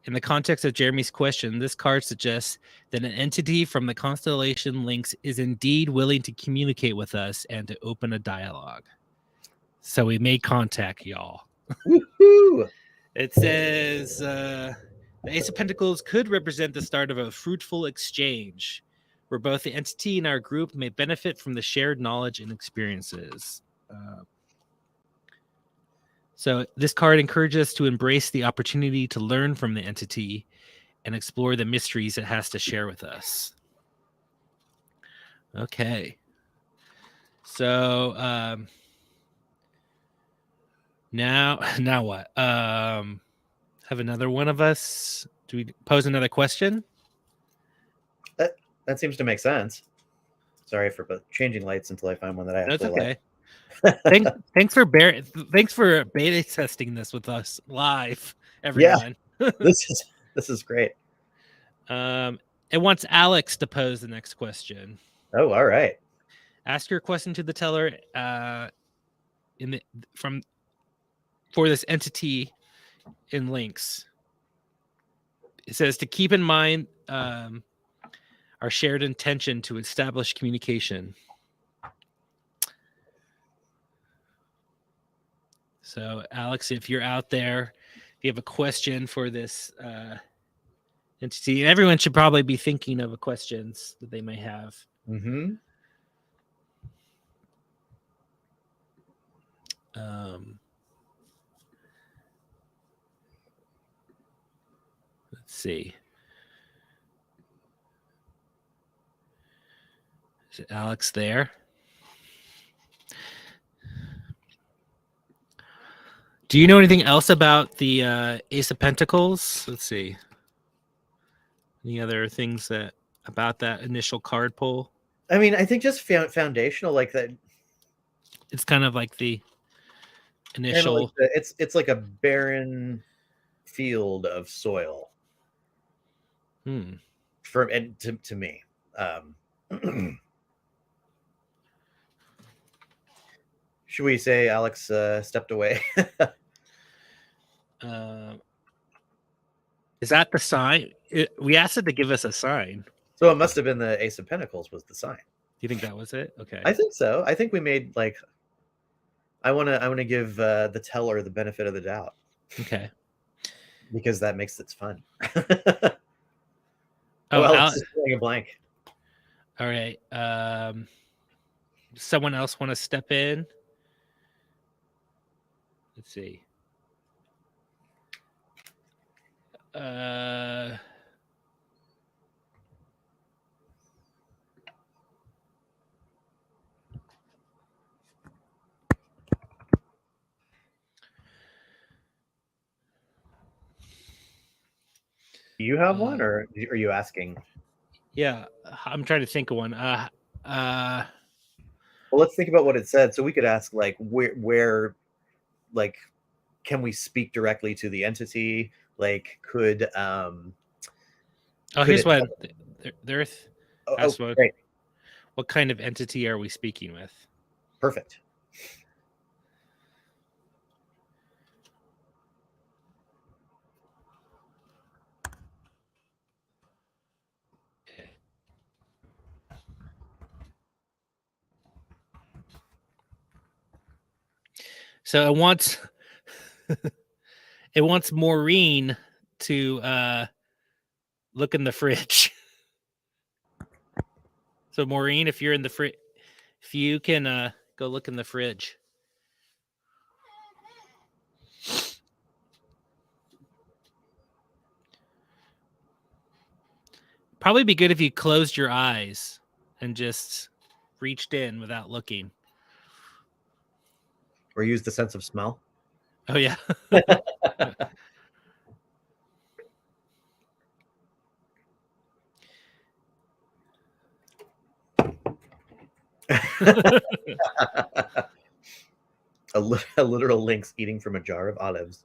In the context of Jeremy's question, this card suggests that an entity from the constellation Lynx is indeed willing to communicate with us and to open a dialogue. So we made contact, y'all. Woohoo! It says the Ace of Pentacles could represent the start of a fruitful exchange where both the entity and our group may benefit from the shared knowledge and experiences. So this card encourages us to embrace the opportunity to learn from the entity and explore the mysteries it has to share with us. Okay. So now what? Have another one of us. Do we pose another question? That seems to make sense. Sorry for changing lights until I find one that I That's actually okay. like. Thanks for beta testing this with us live, Yeah, everyone. this is great. It wants Alex to pose the next question. Oh, all right. Ask your question to the teller for this entity in Lynx. It says to keep in mind our shared intention to establish communication. So, Alex, if you're out there, if you have a question for this entity, and everyone should probably be thinking of questions that they may have. Mm-hmm. Let's see. Is Alex there? Do you know anything else about the Ace of Pentacles? Let's see. Any other things about that initial card pull? I mean, I think just foundational, like that. It's kind of like the initial. Kind of like it's like a barren field of soil. And to me. Should we say Alex stepped away? Is that the sign? We asked it to give us a sign. So it must have been the Ace of Pentacles was the sign. Do you think that was it? Okay. I think so. I think we made like. I want to give the teller the benefit of the doubt. Okay. Because that makes it fun. Alex is playing a blank. All right. Someone else want to step in? Let's see. Do you have one, or are you asking? Yeah, I'm trying to think of one. Well, let's think about what it said. So we could ask, like, where, like, can we speak directly to the entity? Like, could here's it? what there's. Oh, great, What kind of entity are we speaking with? perfect. So it wants Maureen to look in the fridge. So Maureen, if you're in the fridge, if you can go look in the fridge. Probably be good if you closed your eyes and just reached in without looking. Or use the sense of smell. Oh yeah. A literal lynx eating from a jar of olives.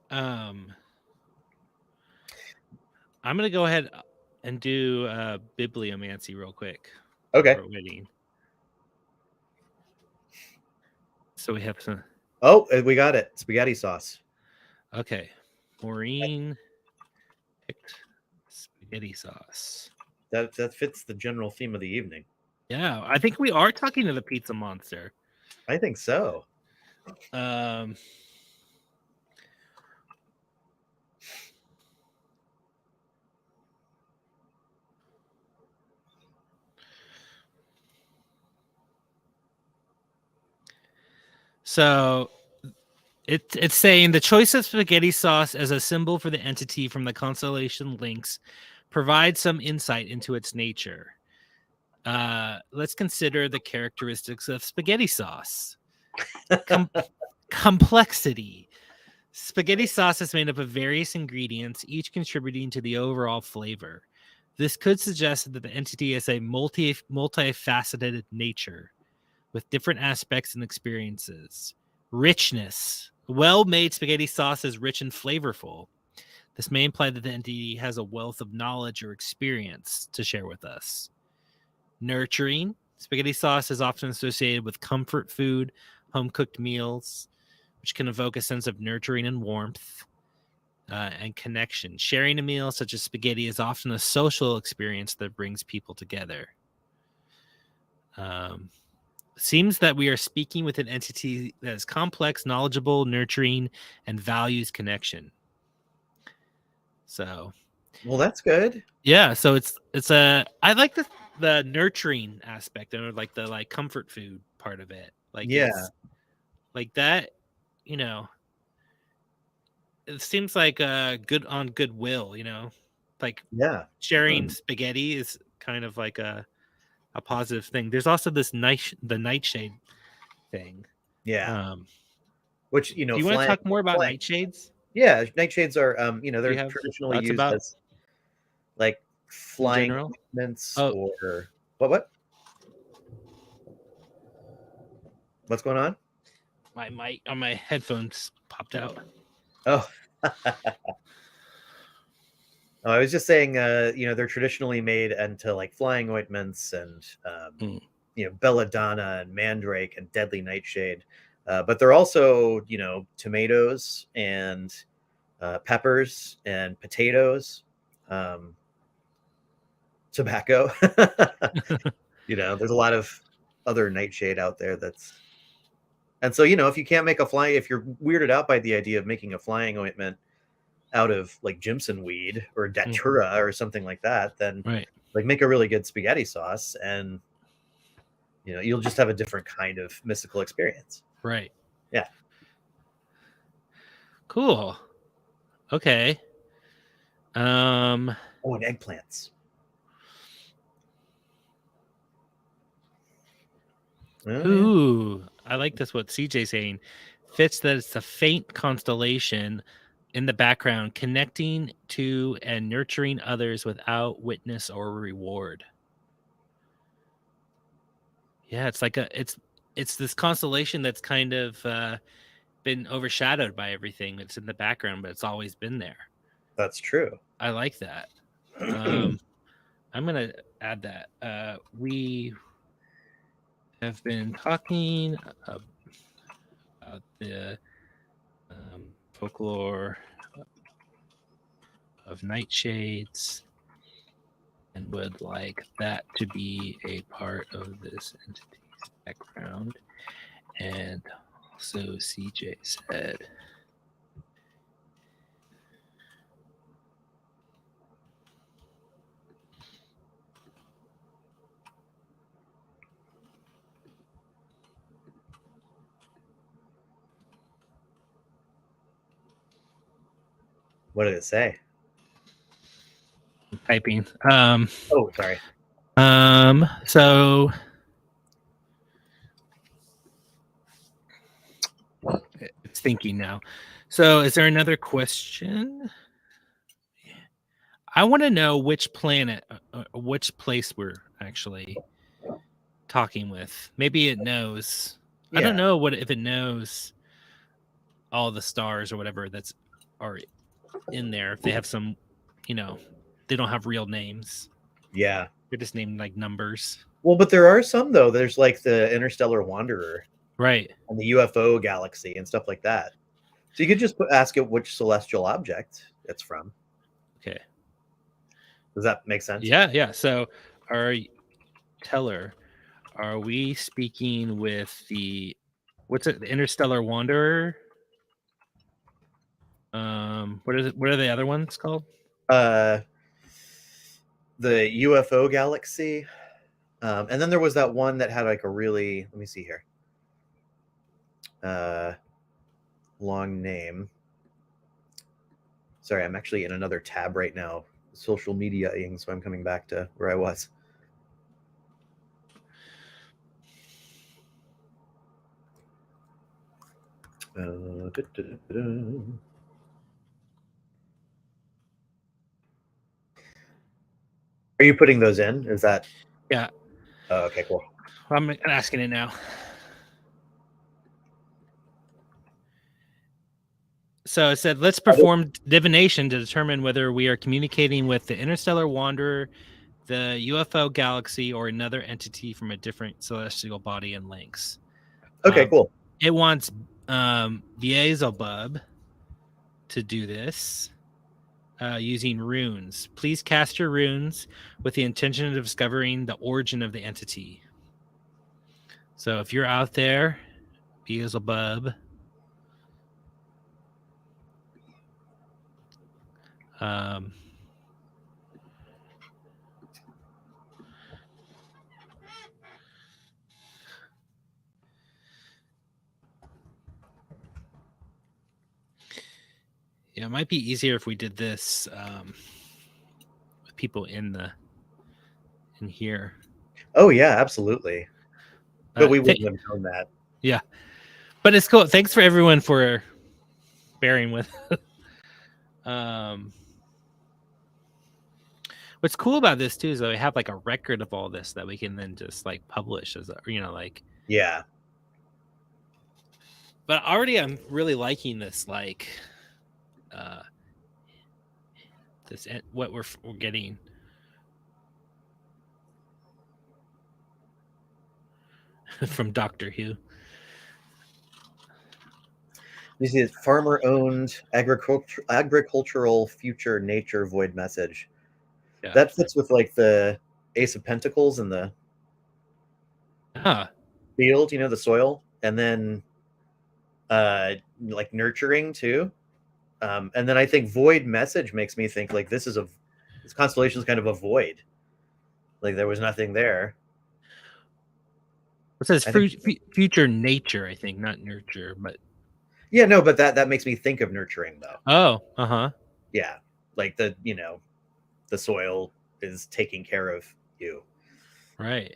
I'm gonna go ahead and do bibliomancy real quick. Okay. We're waiting. So we have some. Oh, we got it. Spaghetti sauce. Okay, Maureen picked spaghetti sauce. That fits the general theme of the evening. Yeah, I think we are talking to the pizza monster. I think so. So it's saying the choice of spaghetti sauce as a symbol for the entity from the constellation Lynx provides some insight into its nature. Let's consider the characteristics of spaghetti sauce. Complexity. Spaghetti sauce is made up of various ingredients, each contributing to the overall flavor. This could suggest that the entity has a multifaceted nature with different aspects and experiences. Richness. Well-made spaghetti sauce is rich and flavorful. This may imply that the entity has a wealth of knowledge or experience to share with us. Nurturing. Spaghetti sauce is often associated with comfort food, home-cooked meals, which can evoke a sense of nurturing and warmth and connection. Sharing a meal such as spaghetti is often a social experience that brings people together. Seems that we are speaking with an entity that is complex, knowledgeable, nurturing, and values connection. So, well, that's good. Yeah, so it's I like the nurturing aspect and like the comfort food part of it. Like it's like that, you know. It seems like good on goodwill, like sharing spaghetti is kind of like a positive thing. There's also this the nightshade thing. Which do you want to talk more about nightshades? Yeah, nightshades are they're traditionally used as like flying ointments or what? What's going on? My mic on my headphones popped out. Oh. I was just saying, they're traditionally made into like flying ointments and, belladonna and mandrake and deadly nightshade. But they're also, tomatoes and peppers and potatoes, tobacco. There's a lot of other nightshade out there and so, if you can't make if you're weirded out by the idea of making a flying ointment out of like Jimson weed or datura or something like that, then like make a really good spaghetti sauce and you'll just have a different kind of mystical experience. Right. Yeah. Cool. Okay. Oh, and eggplants. Oh, yeah. Ooh, I like this. What CJ's saying fits that it's a faint constellation in the background, connecting to and nurturing others without witness or reward. Yeah, it's like it's this constellation that's kind of been overshadowed by everything. It's in the background, but it's always been there. That's true. I like that. I'm gonna add that. We have been talking about the folklore of nightshades and would like that to be a part of this entity's background. And also, CJ said, What did it say? typing. Oh, sorry. So it's thinking now. So is there another question? I want to know which planet, which place we're actually talking with. Maybe it knows. I don't Yeah. know what if it knows all the stars or whatever that's are in there. If they have some, they don't have real names. Yeah. They're just named like numbers. Well, but there are some though. There's like the Interstellar Wanderer, Right, and the UFO galaxy and stuff like that. So you could just ask it which celestial object it's from. okay. Does that make sense? Yeah. So are we speaking with the the Interstellar Wanderer? What is it? What are the other ones called? The UFO galaxy, and then there was that one that had like a really. Let me see here. Long name. Sorry, I'm actually in another tab right now, social media-ing, so I'm coming back to where I was. Are you putting those in? Is that? Yeah. Oh, okay, cool. I'm asking it now. So it said, let's perform divination to determine whether we are communicating with the Interstellar Wanderer, the UFO galaxy, or another entity from a different celestial body and lengths. Okay, cool. It wants Beelzebub to do this using runes. Please cast your runes with the intention of discovering the origin of the entity. So if you're out there, Beelzebub, yeah, it might be easier if we did this with people in here. Oh yeah, absolutely. But we wouldn't have known that. Yeah, but it's cool. Thanks for everyone for bearing with. What's cool about this too is that we have like a record of all this that we can then just like publish as like. Yeah. But already I'm really liking this, like this what we're getting. From Doctor Who. You see, it's farmer-owned agricultural future nature void message. Yeah. That fits with like the Ace of Pentacles and the field, the soil, and then like nurturing too. And then I think void message makes me think like this constellation is kind of a void. Like there was nothing there. It says I think future nature, I think, not nurture, but yeah, no, but that makes me think of nurturing though. oh, uh-huh. Yeah, like the the soil is taking care of you. Right.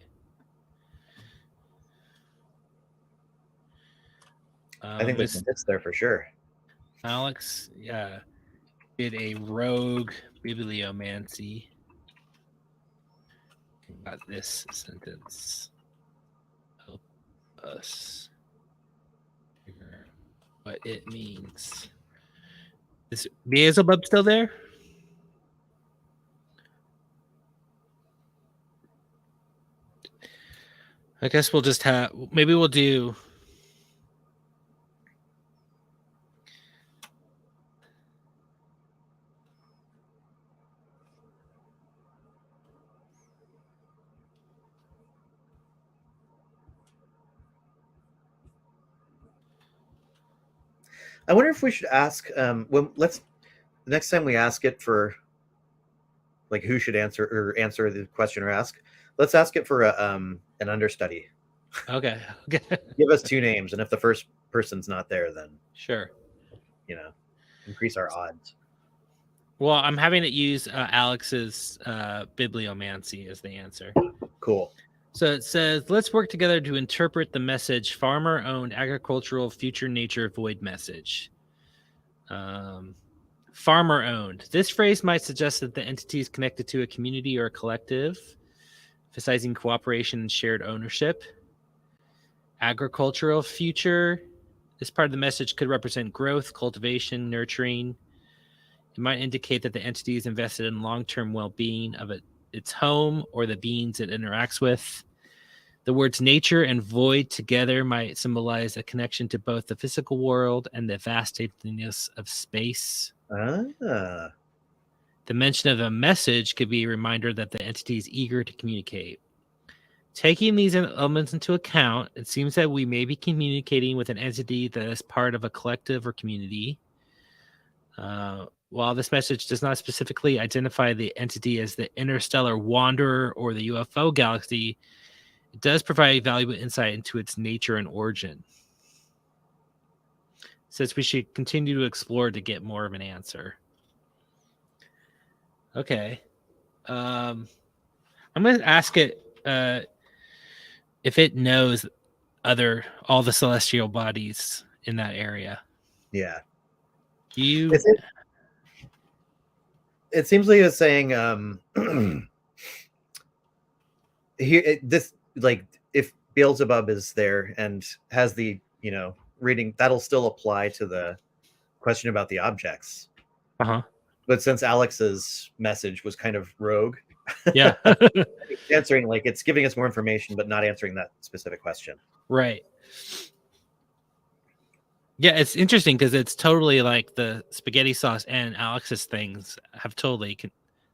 I think there's Miss some hits there for sure. Alex, did a rogue bibliomancy. Got this sentence. Help us figure what it means. Is Beelzebub still there? I guess we'll just have, maybe we'll do. I wonder if we should ask let's next time we ask it for like who should answer the question or ask, let's ask it for an understudy. Okay. Give us two names, and if the first person's not there, then Sure. Increase our odds. Well, I'm having it use Alex's bibliomancy as the answer. Cool. So it says, let's work together to interpret the message farmer owned agricultural future nature void message. Farmer owned. This phrase might suggest that the entity is connected to a community or a collective, emphasizing cooperation and shared ownership. Agricultural future. This part of the message could represent growth, cultivation, nurturing. It might indicate that the entity is invested in long-term well-being of its home or the beings it interacts with. The words nature and void together might symbolize a connection to both the physical world and the vast emptiness of space. Ah. The mention of a message could be a reminder that the entity is eager to communicate. Taking these elements into account, it seems that we may be communicating with an entity that is part of a collective or community. While this message does not specifically identify the entity as the interstellar wanderer or the UFO galaxy, it does provide valuable insight into its nature and origin. It says we should continue to explore to get more of an answer. Okay. I'm going to ask it if it knows all the celestial bodies in that area. Yeah. You it seems like it's saying here this like if Beelzebub is there and has the reading, that'll still apply to the question about the objects. Uh-huh. But since Alex's message was kind of rogue, yeah. answering like it's giving us more information but not answering that specific question. Right. Yeah, it's interesting because it's totally like the spaghetti sauce and Alex's things have totally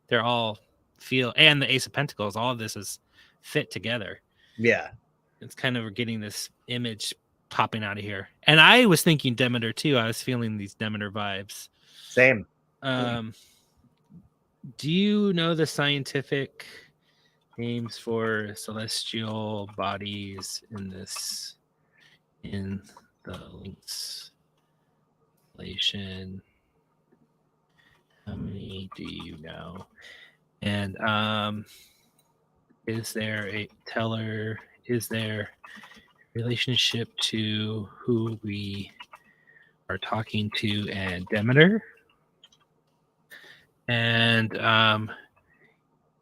they're all feel, and the Ace of Pentacles, all of this is fit together. Yeah. It's kind of getting this image popping out of here. And I was thinking Demeter too. I was feeling these Demeter vibes. Same. Do you know the scientific names for celestial bodies in the links? How many do you know? And is there a teller? Is there relationship to who we are talking to and Demeter? And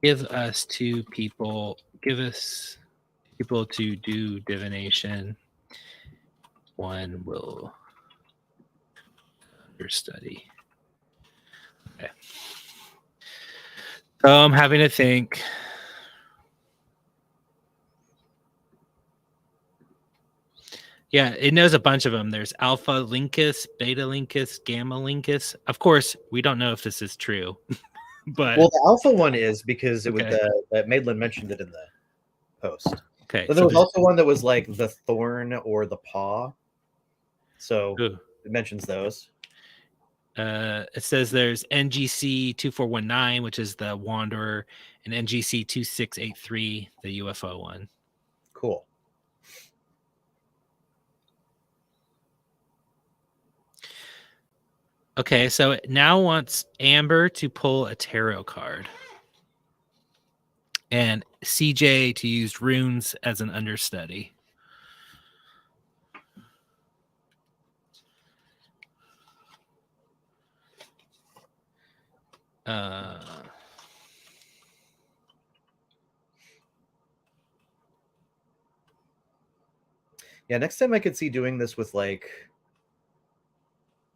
give us people to do divination. One will understudy. Okay. So I'm having to think. Yeah, it knows a bunch of them. There's Alpha Lincus, Beta Lincus, Gamma Lincus. Of course, we don't know if this is true, but well, the Alpha one is because it was that Madeline mentioned it in the post. Okay, but there was also one that was like the thorn or the paw. So it mentions those. It says there's NGC 2419, which is the Wanderer, and NGC 2683, the UFO one. Cool. Okay, so it now wants Amber to pull a tarot card and CJ to use runes as an understudy. Yeah, next time I could see doing this with like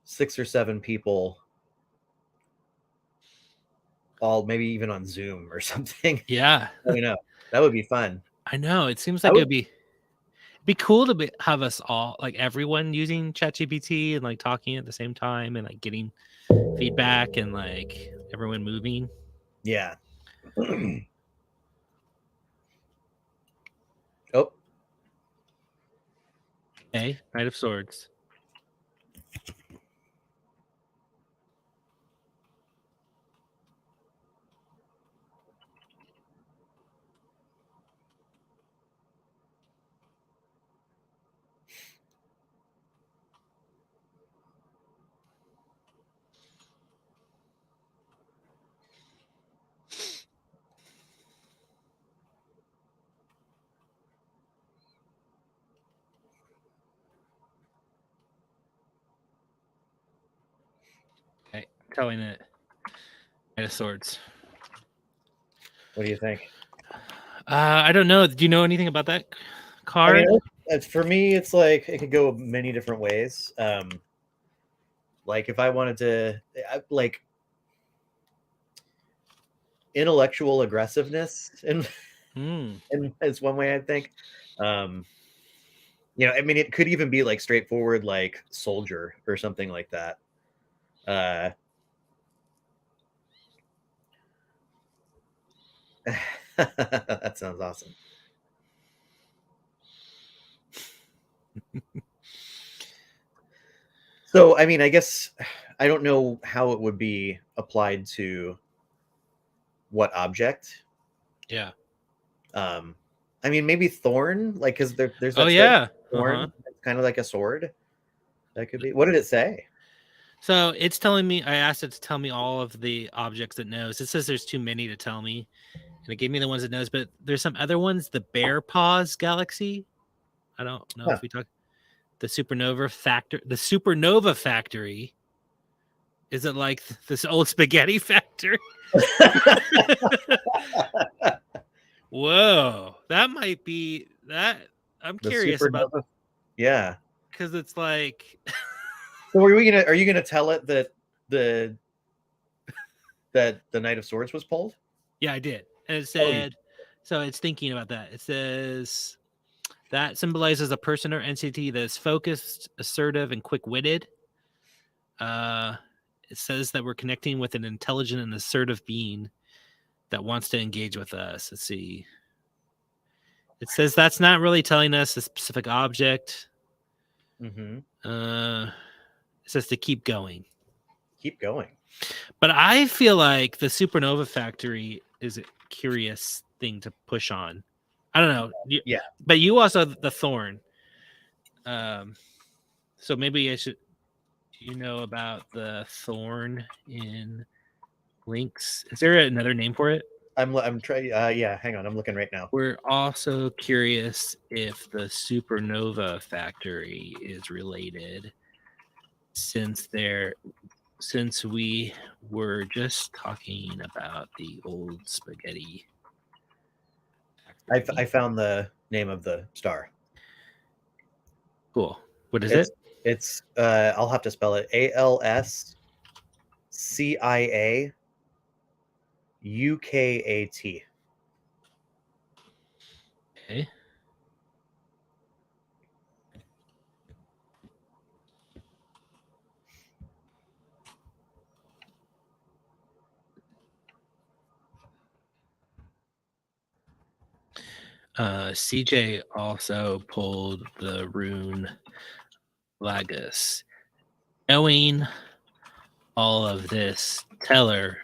6 or 7 people, all maybe even on Zoom or something. Yeah, I don't know. That would be fun. I know. It seems I like would, it'd be cool to have us all, like everyone using ChatGPT and like talking at the same time and like getting feedback and like everyone moving. yeah. Oh, Okay, Knight of Swords. Okay, telling it Knight of Swords. what do you think? I don't know. Do you know anything about that I mean, card? for me, it's like it could go many different ways. Like if I wanted to, like intellectual aggressiveness, and is one way I think. I mean, it could even be like straightforward, like soldier or something like that. That sounds awesome. So, I mean, I guess I don't know how it would be applied to what object. Yeah. I mean, maybe thorn, like because there's Oh that spread yeah. thorn, it's kind of like a sword. That could be. What did it say? So it's telling me. I asked it to tell me all of the objects it knows. It says there's too many to tell me, and it gave me the ones it knows. But there's some other ones. The Bear Paws Galaxy. I don't know Huh. if we talk. The Supernova Factor. The Supernova Factory. Is it like this old spaghetti factory? Whoa, that might be that. I'm The curious about, supernova. Yeah. because it's like, So are you gonna tell it that the the Knight of Swords was pulled? yeah, I did, and it Oh, you, said, so it's thinking about that. It says that symbolizes a person or entity that is focused, assertive, and quick-witted. It says that we're connecting with an intelligent and assertive being that wants to engage with us. Let's see. It says that's not really telling us a specific object. mm-hmm. It says to keep going. Keep going. But I feel like the Supernova Factory is a curious thing to push on. I don't know. Yeah. But you also have the Thorn. So maybe I should. Do you know about the Thorn in Links? Is there another name for it? I'm trying. Yeah. Hang on. I'm looking right now. We're also curious if the Supernova Factory is related, since we were just talking about the old spaghetti. I found the name of the star. Cool. What is It's it? I'll have to spell it ALSCIAUKAT. Okay. CJ also pulled the rune Lagus. Knowing all of this, Teller,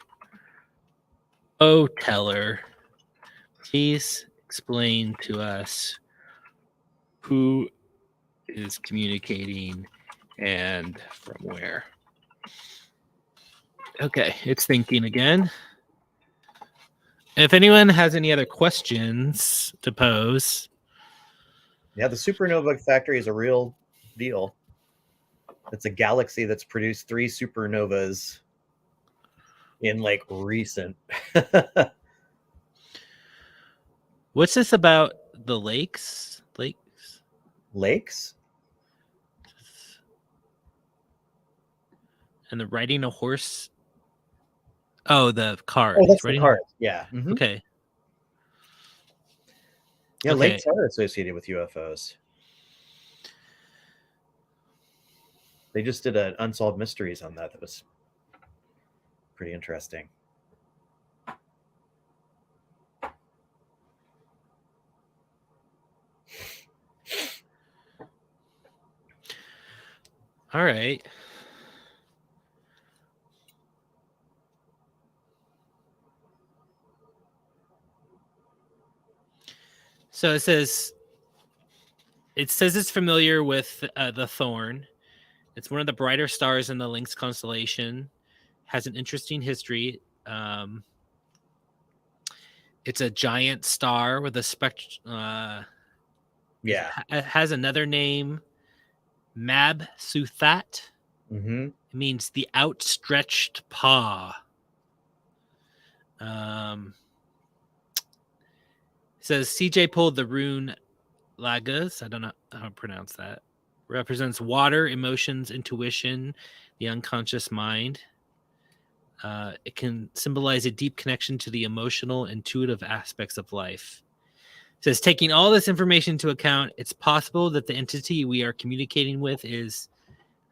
please explain to us who is communicating and from where. Okay, it's thinking again. If anyone has any other questions to pose. Yeah, the supernova factory is a real deal. It's a galaxy that's produced 3 supernovas in like recent. What's this about the lakes? Lakes? And the riding a horse. Oh, the card. Oh, He's that's the riding. card. Yeah. Mhm. Okay. Yeah, Okay. lakes are associated with UFOs. They just did an unsolved mysteries on that. That was pretty interesting. All right. So it says it's familiar with the Thorn. It's one of the brighter stars in the Lynx constellation. Has an interesting history. It's a giant star with a Yeah. It has another name, Mab Suthat. Mm-hmm. It means the outstretched paw. It says CJ pulled the rune Lagas. I don't know how to pronounce that. Represents water, emotions, intuition, the unconscious mind. It can symbolize a deep connection to the emotional, intuitive aspects of life. It says, taking all this information into account, it's possible that the entity we are communicating with is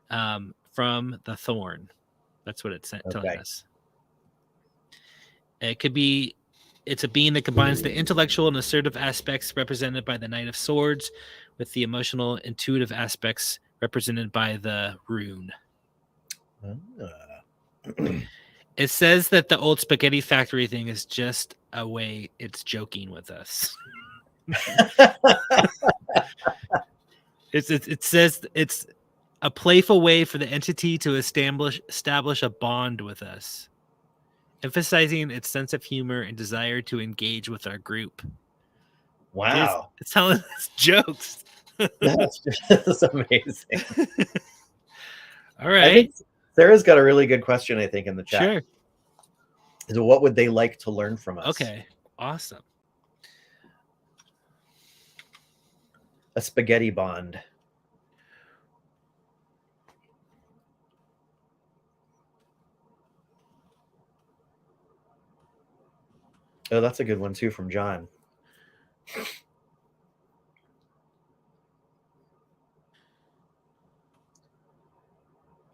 from the Thorn. That's what it's telling us. It could be, it's a being that combines the intellectual and assertive aspects represented by the Knight of Swords with the emotional, intuitive aspects represented by the rune. It says that the old spaghetti factory thing is just a way it's joking with us. It says it's a playful way for the entity to establish a bond with us, emphasizing its sense of humor and desire to engage with our group. Wow. It's telling us jokes. That's amazing. All right. I think Sarah's got a really good question, I think, in the chat. Sure. So what would they like to learn from us? Okay. Awesome. A spaghetti bond. Oh, that's a good one too from John.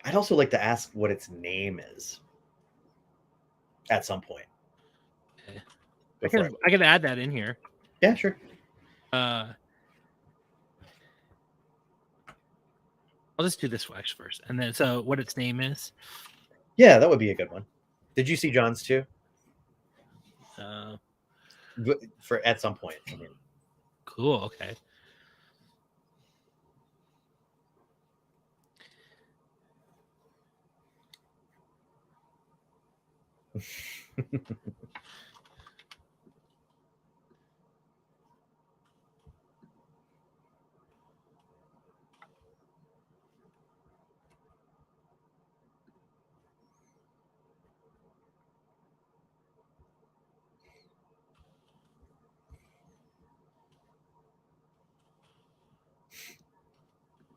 I'd also like to ask what its name is at some point. Okay. I can add that in here. Yeah, sure. I'll just do this actually first, and then so what its name is. Yeah, that would be a good one. Did you see John's too? For at some point. I mean. Cool. Okay.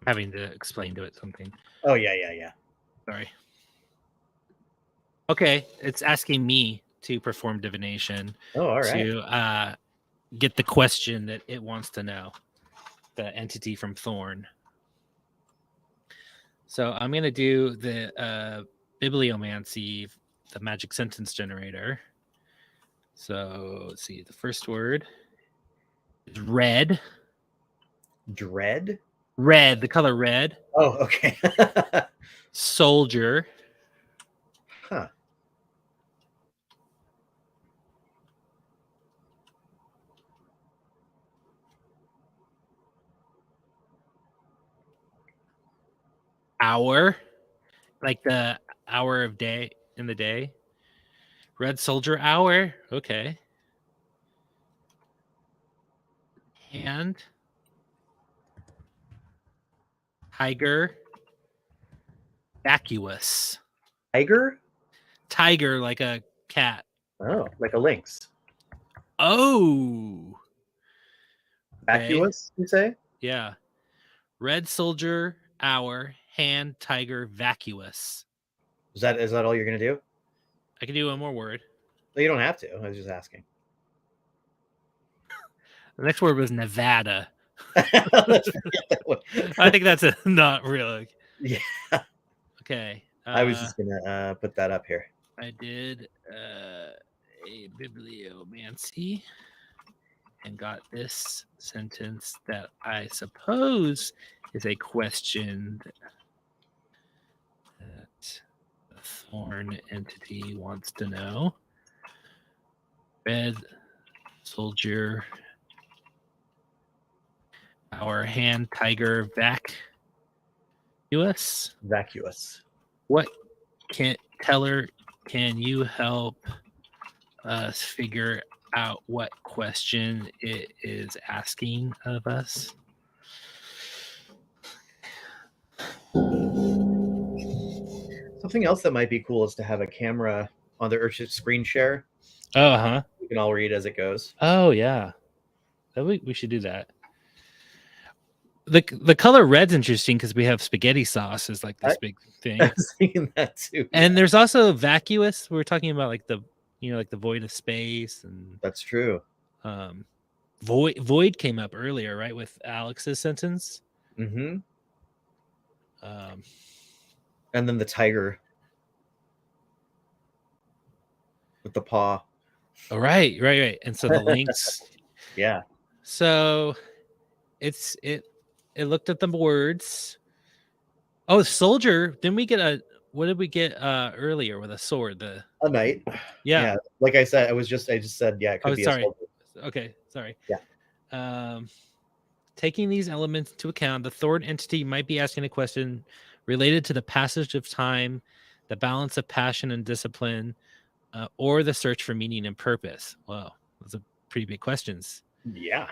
Having to explain to it something. Oh yeah. Sorry. Okay, it's asking me to perform divination. Oh, all right. To get the question that it wants to know, the entity from Thorn. So I'm going to do the bibliomancy, the magic sentence generator. So let's see. The first word is red. Dread? Red, the color red. Oh, okay. Soldier. Huh. Hour, like the hour of day in the day. Red Soldier Hour. Okay. And Tiger Vacuous. Tiger? Tiger, like a cat. Oh, like a lynx. Oh. Okay. Vacuous, you say? Yeah. Red Soldier Hour, Hand Tiger Vacuous. Is that all you're gonna do? I can do one more word. No, you don't have to. I was just asking. The next word was Nevada. Let's forget that one. I think that's not real. Yeah. Okay. I was just gonna put that up here. I did a bibliomancy and got this sentence that I suppose is a question that the Thorn entity wants to know. Red Soldier, our Hand Tiger Vacuous. Vacuous. What can you help us figure out what question it is asking of us? Something else that might be cool is to have a camera on the screen share. Oh, huh. We can all read as it goes. Oh, yeah. We should do that. The color red's interesting because we have spaghetti sauce is like this big thing. I was thinking that too. And there's also vacuous. We were talking about like the void of space, and that's true. Void came up earlier, right, with Alex's sentence. Mm-hmm. And then the tiger with the paw. Oh, right. And so the links. Yeah. So it looked at the words. Oh, soldier. Then we get what did we get earlier with a sword? A knight. Yeah. Like I said, I just said, yeah, it could be a soldier. Okay, sorry. Yeah. Taking these elements into account, the Thorn entity might be asking a question related to the passage of time, the balance of passion and discipline, or the search for meaning and purpose. Wow, those are pretty big questions. Yeah.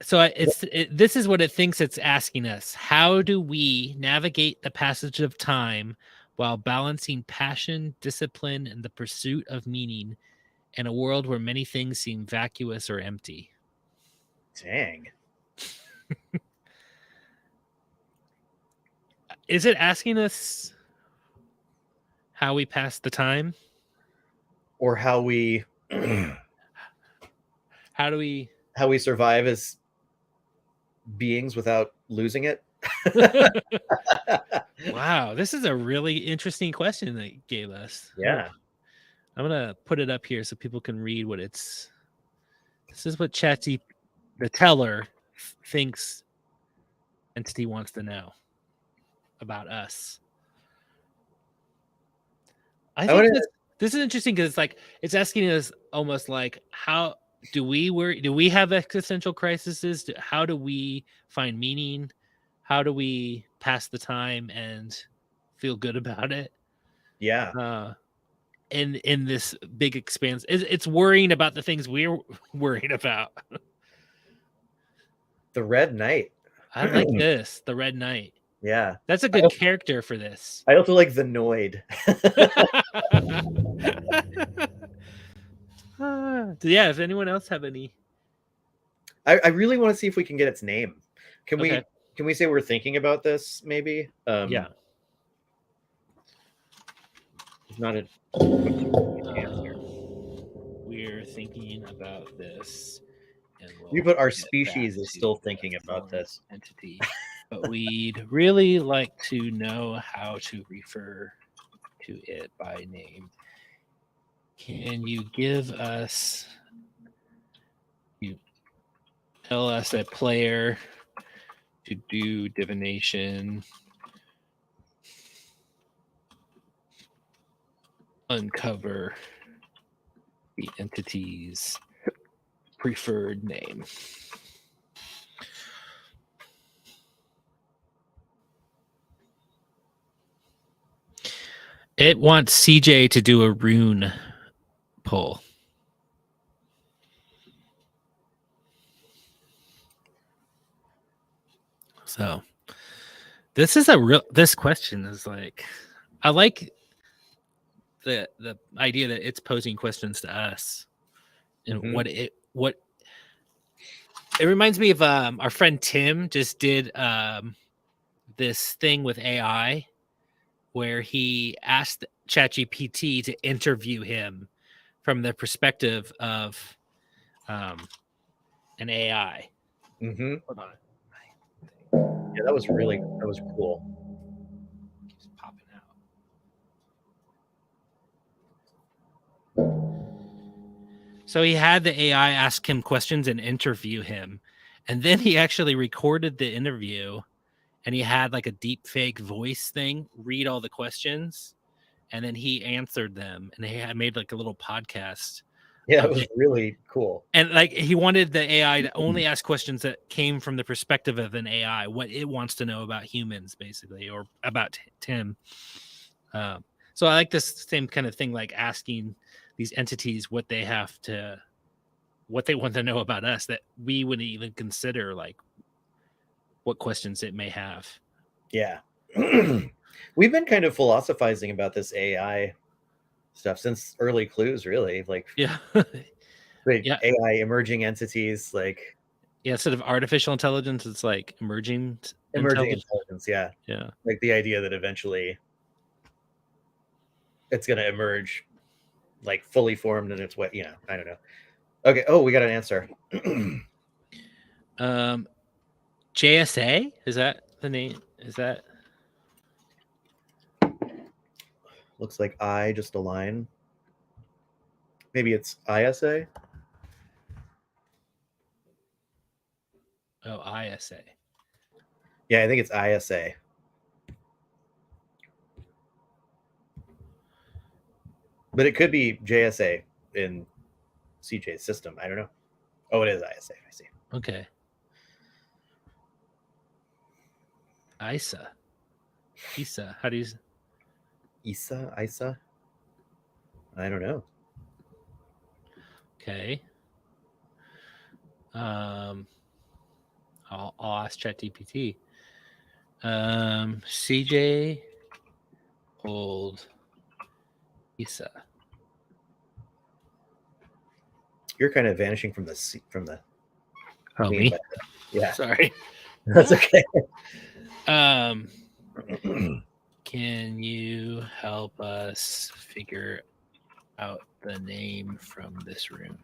So this is what it thinks it's asking us. How do we navigate the passage of time while balancing passion, discipline, and the pursuit of meaning in a world where many things seem vacuous or empty? Dang. Is it asking us how we pass the time? Or how we survive as beings without losing it? Wow, this is a really interesting question that you gave us. Yeah. I'm gonna put it up here so people can read what it's. This is what ChatGPT, the teller, thinks entity wants to know about us. I think this is interesting because it's like it's asking us almost like, how do we have existential crises? How do we find meaning? How do we pass the time and feel good about it? Yeah. In this big expanse, it's worrying about the things we're worried about. The Red Knight. I like this, the Red Knight. Yeah, that's a good character for this. I also like the Noid. Yeah, if anyone else have any, I really want to see if we can get its name. Can Okay. we say we're thinking about this? Maybe. Yeah. It's not a. We're thinking about this. And We put our species is still thinking about this entity, but we'd really like to know how to refer to it by name. Can you give us? You tell us a player to do divination, uncover the entity's preferred name. It wants CJ to do a rune pull. So this question is like, I like the idea that it's posing questions to us, and Mhm. what it reminds me of our friend Tim just did this thing with AI where he asked ChatGPT to interview him from the perspective of an AI. Mhm. Hold on. Yeah, that was cool. Keeps popping out. So he had the AI ask him questions and interview him. And then he actually recorded the interview, and he had like a deep fake voice thing read all the questions, and then he answered them, and he had made like a little podcast Yeah, it of was it. really cool. And like he wanted the AI to only ask questions that came from the perspective of an AI, what it wants to know about humans, basically, or about Tim. So I like this same kind of thing, like asking these entities what they want to know about us that we wouldn't even consider, like what questions it may have. Yeah. We've been kind of philosophizing about this AI stuff since early clues, really. Like Yeah. Yeah. AI emerging entities, like Yeah. Instead of artificial intelligence, it's like emerging intelligence. Yeah. Yeah. Like the idea that eventually it's going to emerge like fully formed in its way. I don't know. Okay. Oh, we got an answer. JSA, is that the name? Is that Looks like just a line. Maybe it's ISA. ISA? Yeah, I think it's ISA. But it could be JSA in CJ's system. I don't know. Oh, it is ISA. I see. Okay. ISA. How do you? ISA. I don't know. Okay. I'll ask ChatGPT. CJ pulled ISA. You're kind of vanishing from the Oh, screen. me? But yeah, Sorry. that's okay. Can you help us figure out the name from this room?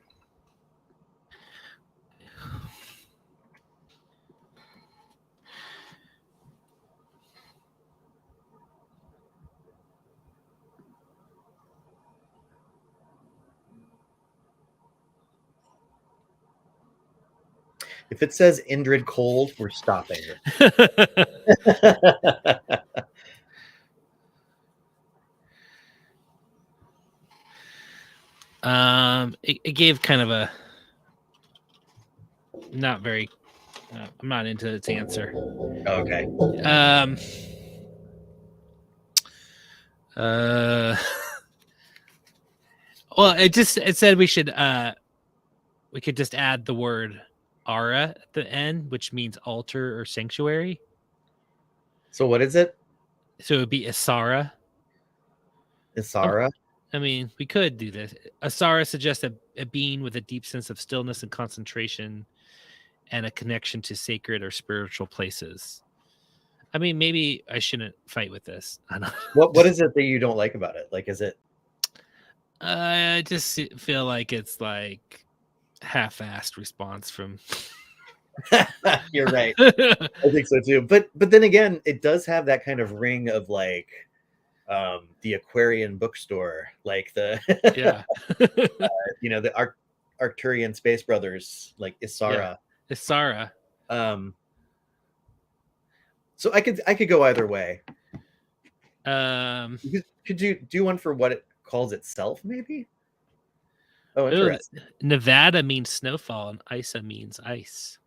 If it says Indrid Cold, we're stopping. It gave kind of a not very. I'm not into its answer. Okay. Well, it said we could just add the word "ara" at the end, which means altar or sanctuary. So what is it? So it would be Asara. Isara? I mean, we could do this. Asara suggests a being with a deep sense of stillness and concentration, and a connection to sacred or spiritual places. I mean, maybe I shouldn't fight with this. I don't. What is it that you don't like about it? Like, is it? I just feel like it's like half-assed response from. You're right. I think so too. But then again, it does have that kind of ring of like the Aquarian bookstore, like the Yeah. the Arcturian Space Brothers, like Isara. Yeah. Isara. So I could go either way. You could you do one for what it calls itself, maybe? Oh, interesting. Nevada means snowfall and Isa means ice.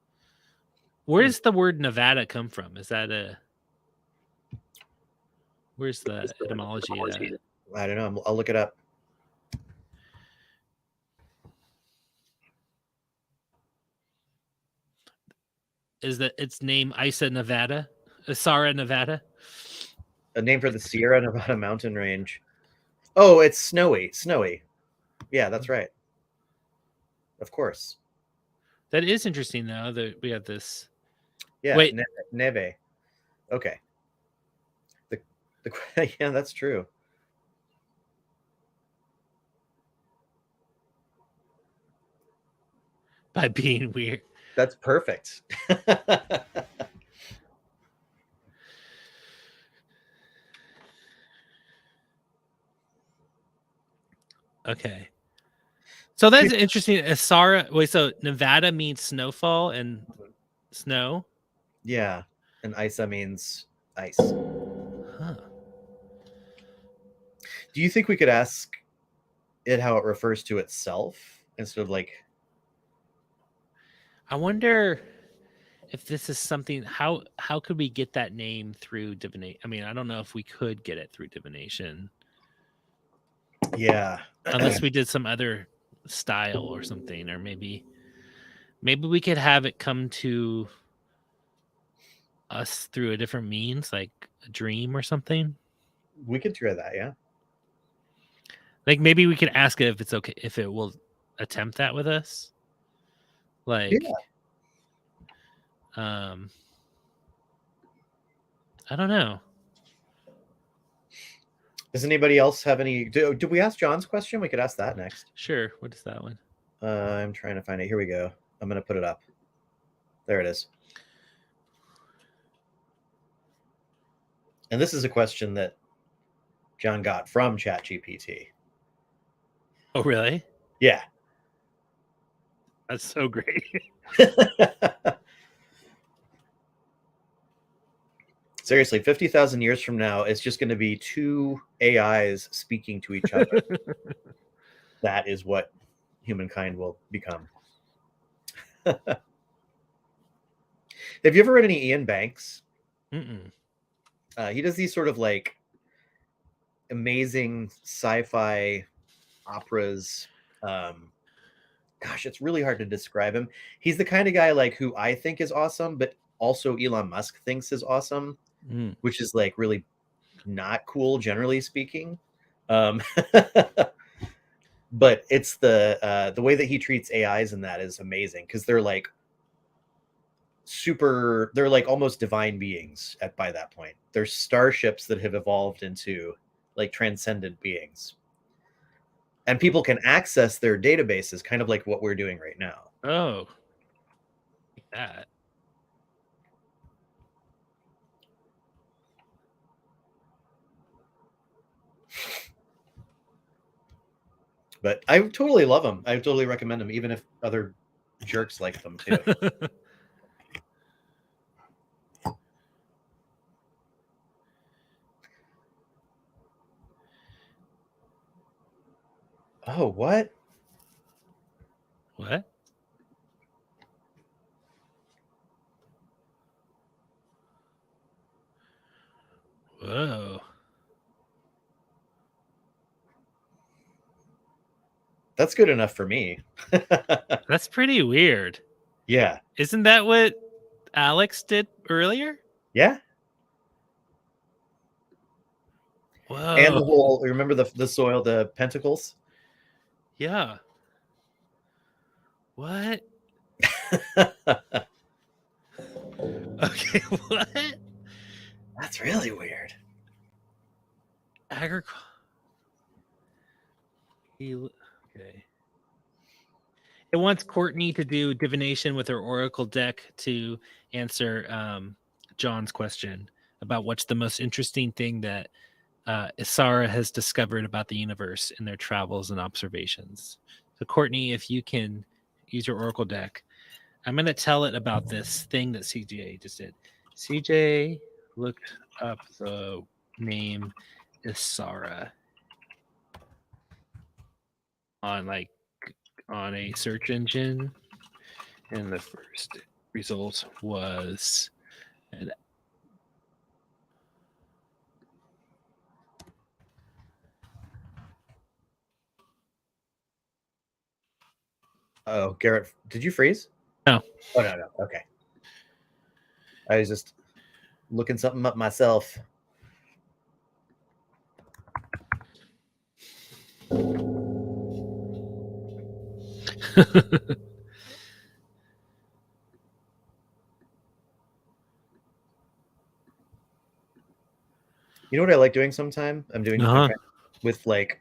Where does the word Nevada come from? Is that where's the etymology of that? I don't know. I'll look it up. Is that its name Isa Nevada? Isara, Nevada? A name for the Sierra Nevada mountain range. Oh, it's snowy. Snowy. Yeah, that's right. Of course. That is interesting, though, that we have this. Yeah, Wait. neve. Okay. Yeah, that's true. By being weird. That's perfect. Okay. So that's interesting. Isara. Wait, so Nevada means snowfall and snow? Yeah. And Isa means ice. Huh. Do you think we could ask it how it refers to itself instead of like? I wonder if this is something. How could we get that name through divination? I mean, I don't know if we could get it through divination. Yeah. Unless we did some other style or something, or maybe we could have it come to us through a different means, like a dream or something. We could try that, yeah. Like maybe we could ask it if it's okay, if it will attempt that with us. Like, I don't know. Does anybody else have any? Did we ask John's question? We could ask that next. Sure. What is that one? I'm trying to find it. Here we go. I'm going to put it up. There it is. And this is a question that John got from ChatGPT. Oh, really? Yeah. That's so great. Seriously, 50,000 years from now, it's just going to be two AIs speaking to each other. That is what humankind will become. Have you ever read any Ian Banks? Mm-mm. He does these sort of like amazing sci-fi operas. Gosh, it's really hard to describe him. He's the kind of guy like who I think is awesome, but also Elon Musk thinks is awesome, which is like really not cool, generally speaking. But it's the way that he treats AIs in that is amazing because they're like they're like almost divine beings by that point. They're starships that have evolved into like transcendent beings. And people can access their databases kind of like what we're doing right now. Oh, like that. But I totally love them. I totally recommend them, even if other jerks like them too. Oh, what? What? Whoa. That's good enough for me. That's pretty weird. Yeah. Isn't that what Alex did earlier? Yeah. Whoa. And the whole, remember the soil, the pentacles? Yeah. What? Okay, what? That's really weird. Okay. It wants Courtney to do divination with her oracle deck to answer John's question about what's the most interesting thing that Isara has discovered about the universe in their travels and observations. So, Courtney, if you can use your oracle deck, I'm going to tell it about this thing that CJ just did. CJ looked up the name Isara on a search engine, and the first result was Oh, Garrett, did you freeze? No. Oh, no. Okay. I was just looking something up myself. You know what I like doing sometime? I'm trying with like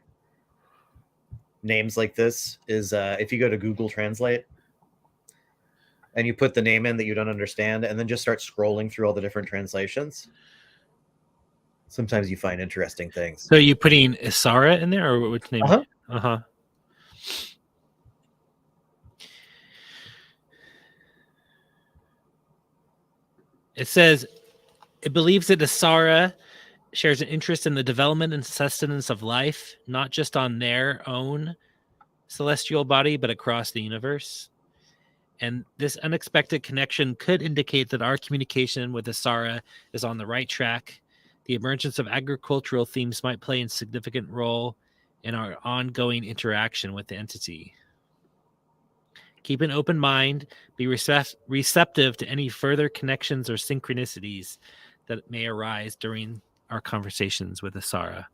names like this is if you go to Google Translate and you put the name in that you don't understand and then just start scrolling through all the different translations. Sometimes you find interesting things. So you putting Isara in there, or which name? Uh-huh. It says it believes that Isara shares an interest in the development and sustenance of life, not just on their own celestial body, but across the universe. And this unexpected connection could indicate that our communication with Isara is on the right track. The emergence of agricultural themes might play a significant role in our ongoing interaction with the entity. Keep an open mind, be receptive to any further connections or synchronicities that may arise during our conversations with Isara.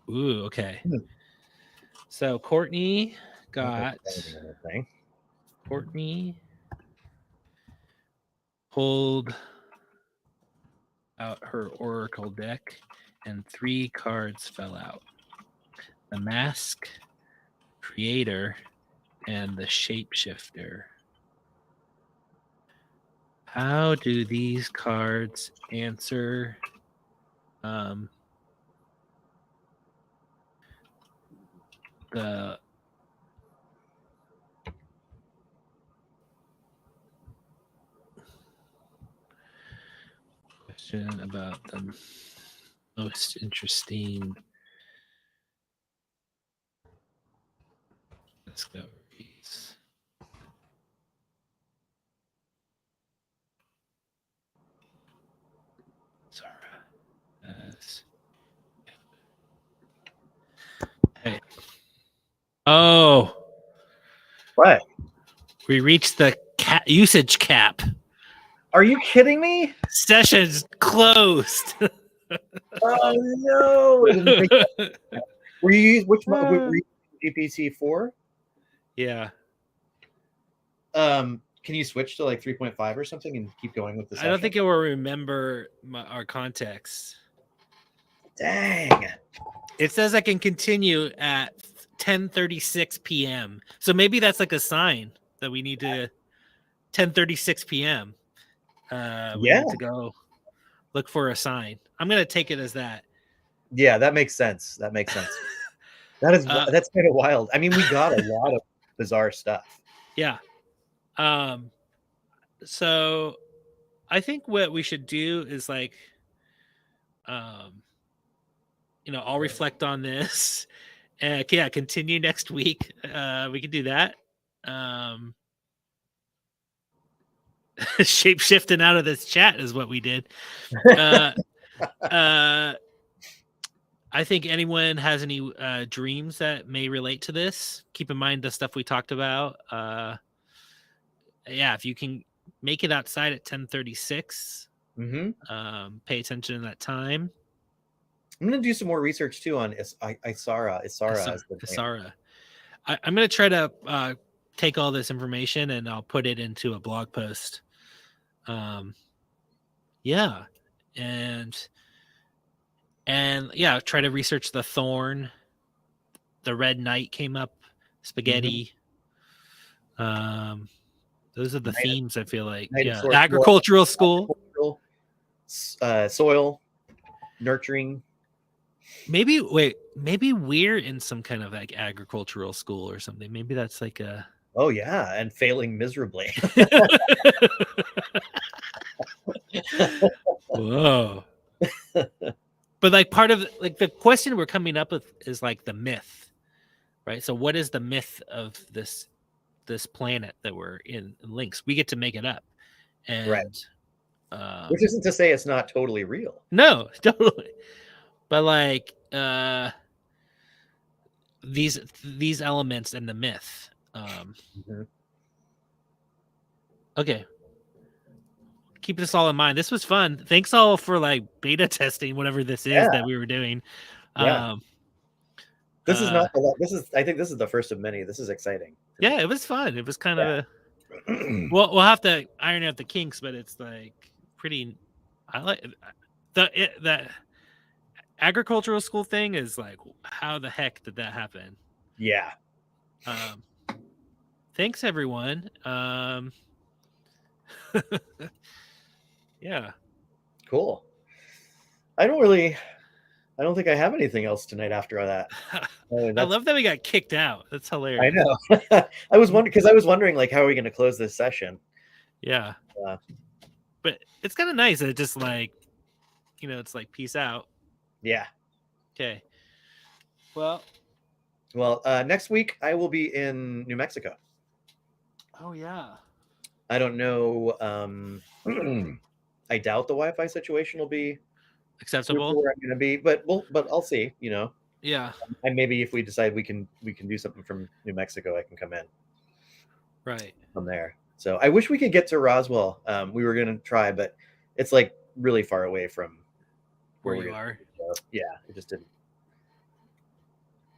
Ooh, okay. So Courtney pulled out her oracle deck and 3 cards fell out. The Mask, Creator, and the Shapeshifter. How do these cards answer the question about the most interesting discoveries? Hey. Oh. What? We reached the usage cap. Are you kidding me? Session's closed. Oh no! Were you were you GPT-4? Yeah. Can you switch to like 3.5 or something and keep going with the session? I don't think it will remember our context. Dang. It says I can continue at 10:36 p.m. So maybe that's like a sign that we need to 10:36 p.m. We need to go look for a sign. I'm gonna take it as that. Yeah, that makes sense. That makes sense. That's kind of wild. I mean, we got a lot of bizarre stuff. Yeah. So I think what we should do is like, I'll reflect on this. Yeah, continue next week. We can do that. Shape shifting out of this chat is what we did. I think anyone has any dreams that may relate to this, keep in mind the stuff we talked about. Yeah, if you can make it outside at 10:36, pay attention to that time. I'm going to do some more research too on Isara. Isara. I'm going to try to take all this information and I'll put it into a blog post. Yeah, and yeah, try to research the thorn. The red knight came up. Spaghetti. Those are the themes. I feel like agricultural school, soil, nurturing. Maybe we're in some kind of like agricultural school or something. Maybe that's like a. Oh yeah, and failing miserably. Whoa. But like part of like the question we're coming up with is like the myth, right? So what is the myth of this planet that we're in Lynx? We get to make it up, and right. Which isn't to say it's not totally real. No, totally. But like these elements in the myth. Mhm. Okay. Keep this all in mind. This was fun. Thanks all for like beta testing whatever this is Yeah. that we were doing. Yeah. This is Uh, not the this is I think this is the first of many. This is exciting. yeah, it was fun. It was kind of a Yeah. we'll have to iron out the kinks, but it's like pretty. I like the agricultural school thing is like, how the heck did that happen? Yeah. Thanks everyone. Yeah. Cool. I don't think I have anything else tonight after that. I love that we got kicked out. That's hilarious. I know. I was wondering like, how are we going to close this session? Yeah. But it's kind of nice that it just like, it's like peace out. Yeah. Okay. Well, next week I will be in New Mexico. oh yeah. I don't know. I doubt the Wi-Fi situation will be Acceptable. where I'm going to be, but I'll see. Yeah. And maybe if we decide we can do something from New Mexico, I can come in. Right. From there. So I wish we could get to Roswell. We were going to try, but it's like really far away from where you are. So, yeah, it just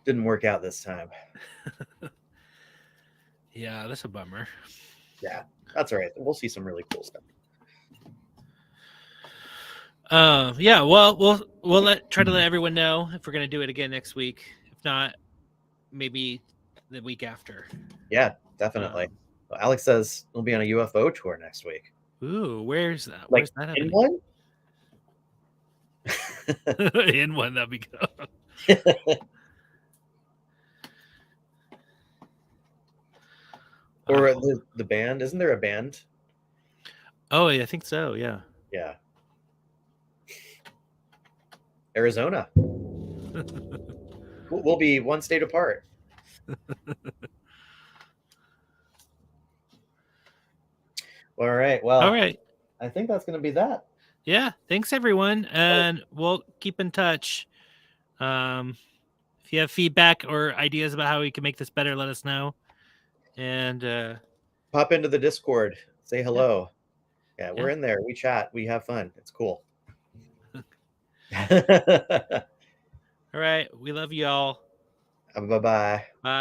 didn't work out this time. Yeah, that's a bummer. Yeah, that's all right. We'll see some really cool stuff. Yeah, well, we'll try to let everyone know if we're gonna do it again next week. If not, maybe the week after. Yeah, definitely. Alex says we'll be on a UFO tour next week. Ooh, where's that? Like, Where's that? In one? In one, that'd be good. Or the band? Isn't there a band? Oh, yeah, I think so. Yeah. Yeah. Arizona. We'll be one state apart. All right. Well, all right. I think that's going to be that. Yeah. Thanks, everyone. And we'll keep in touch. If you have feedback or ideas about how we can make this better, let us know. And pop into the Discord. Say hello. Yeah, we're in there. We chat. We have fun. It's cool. All right. We love you all. Bye-bye. Bye.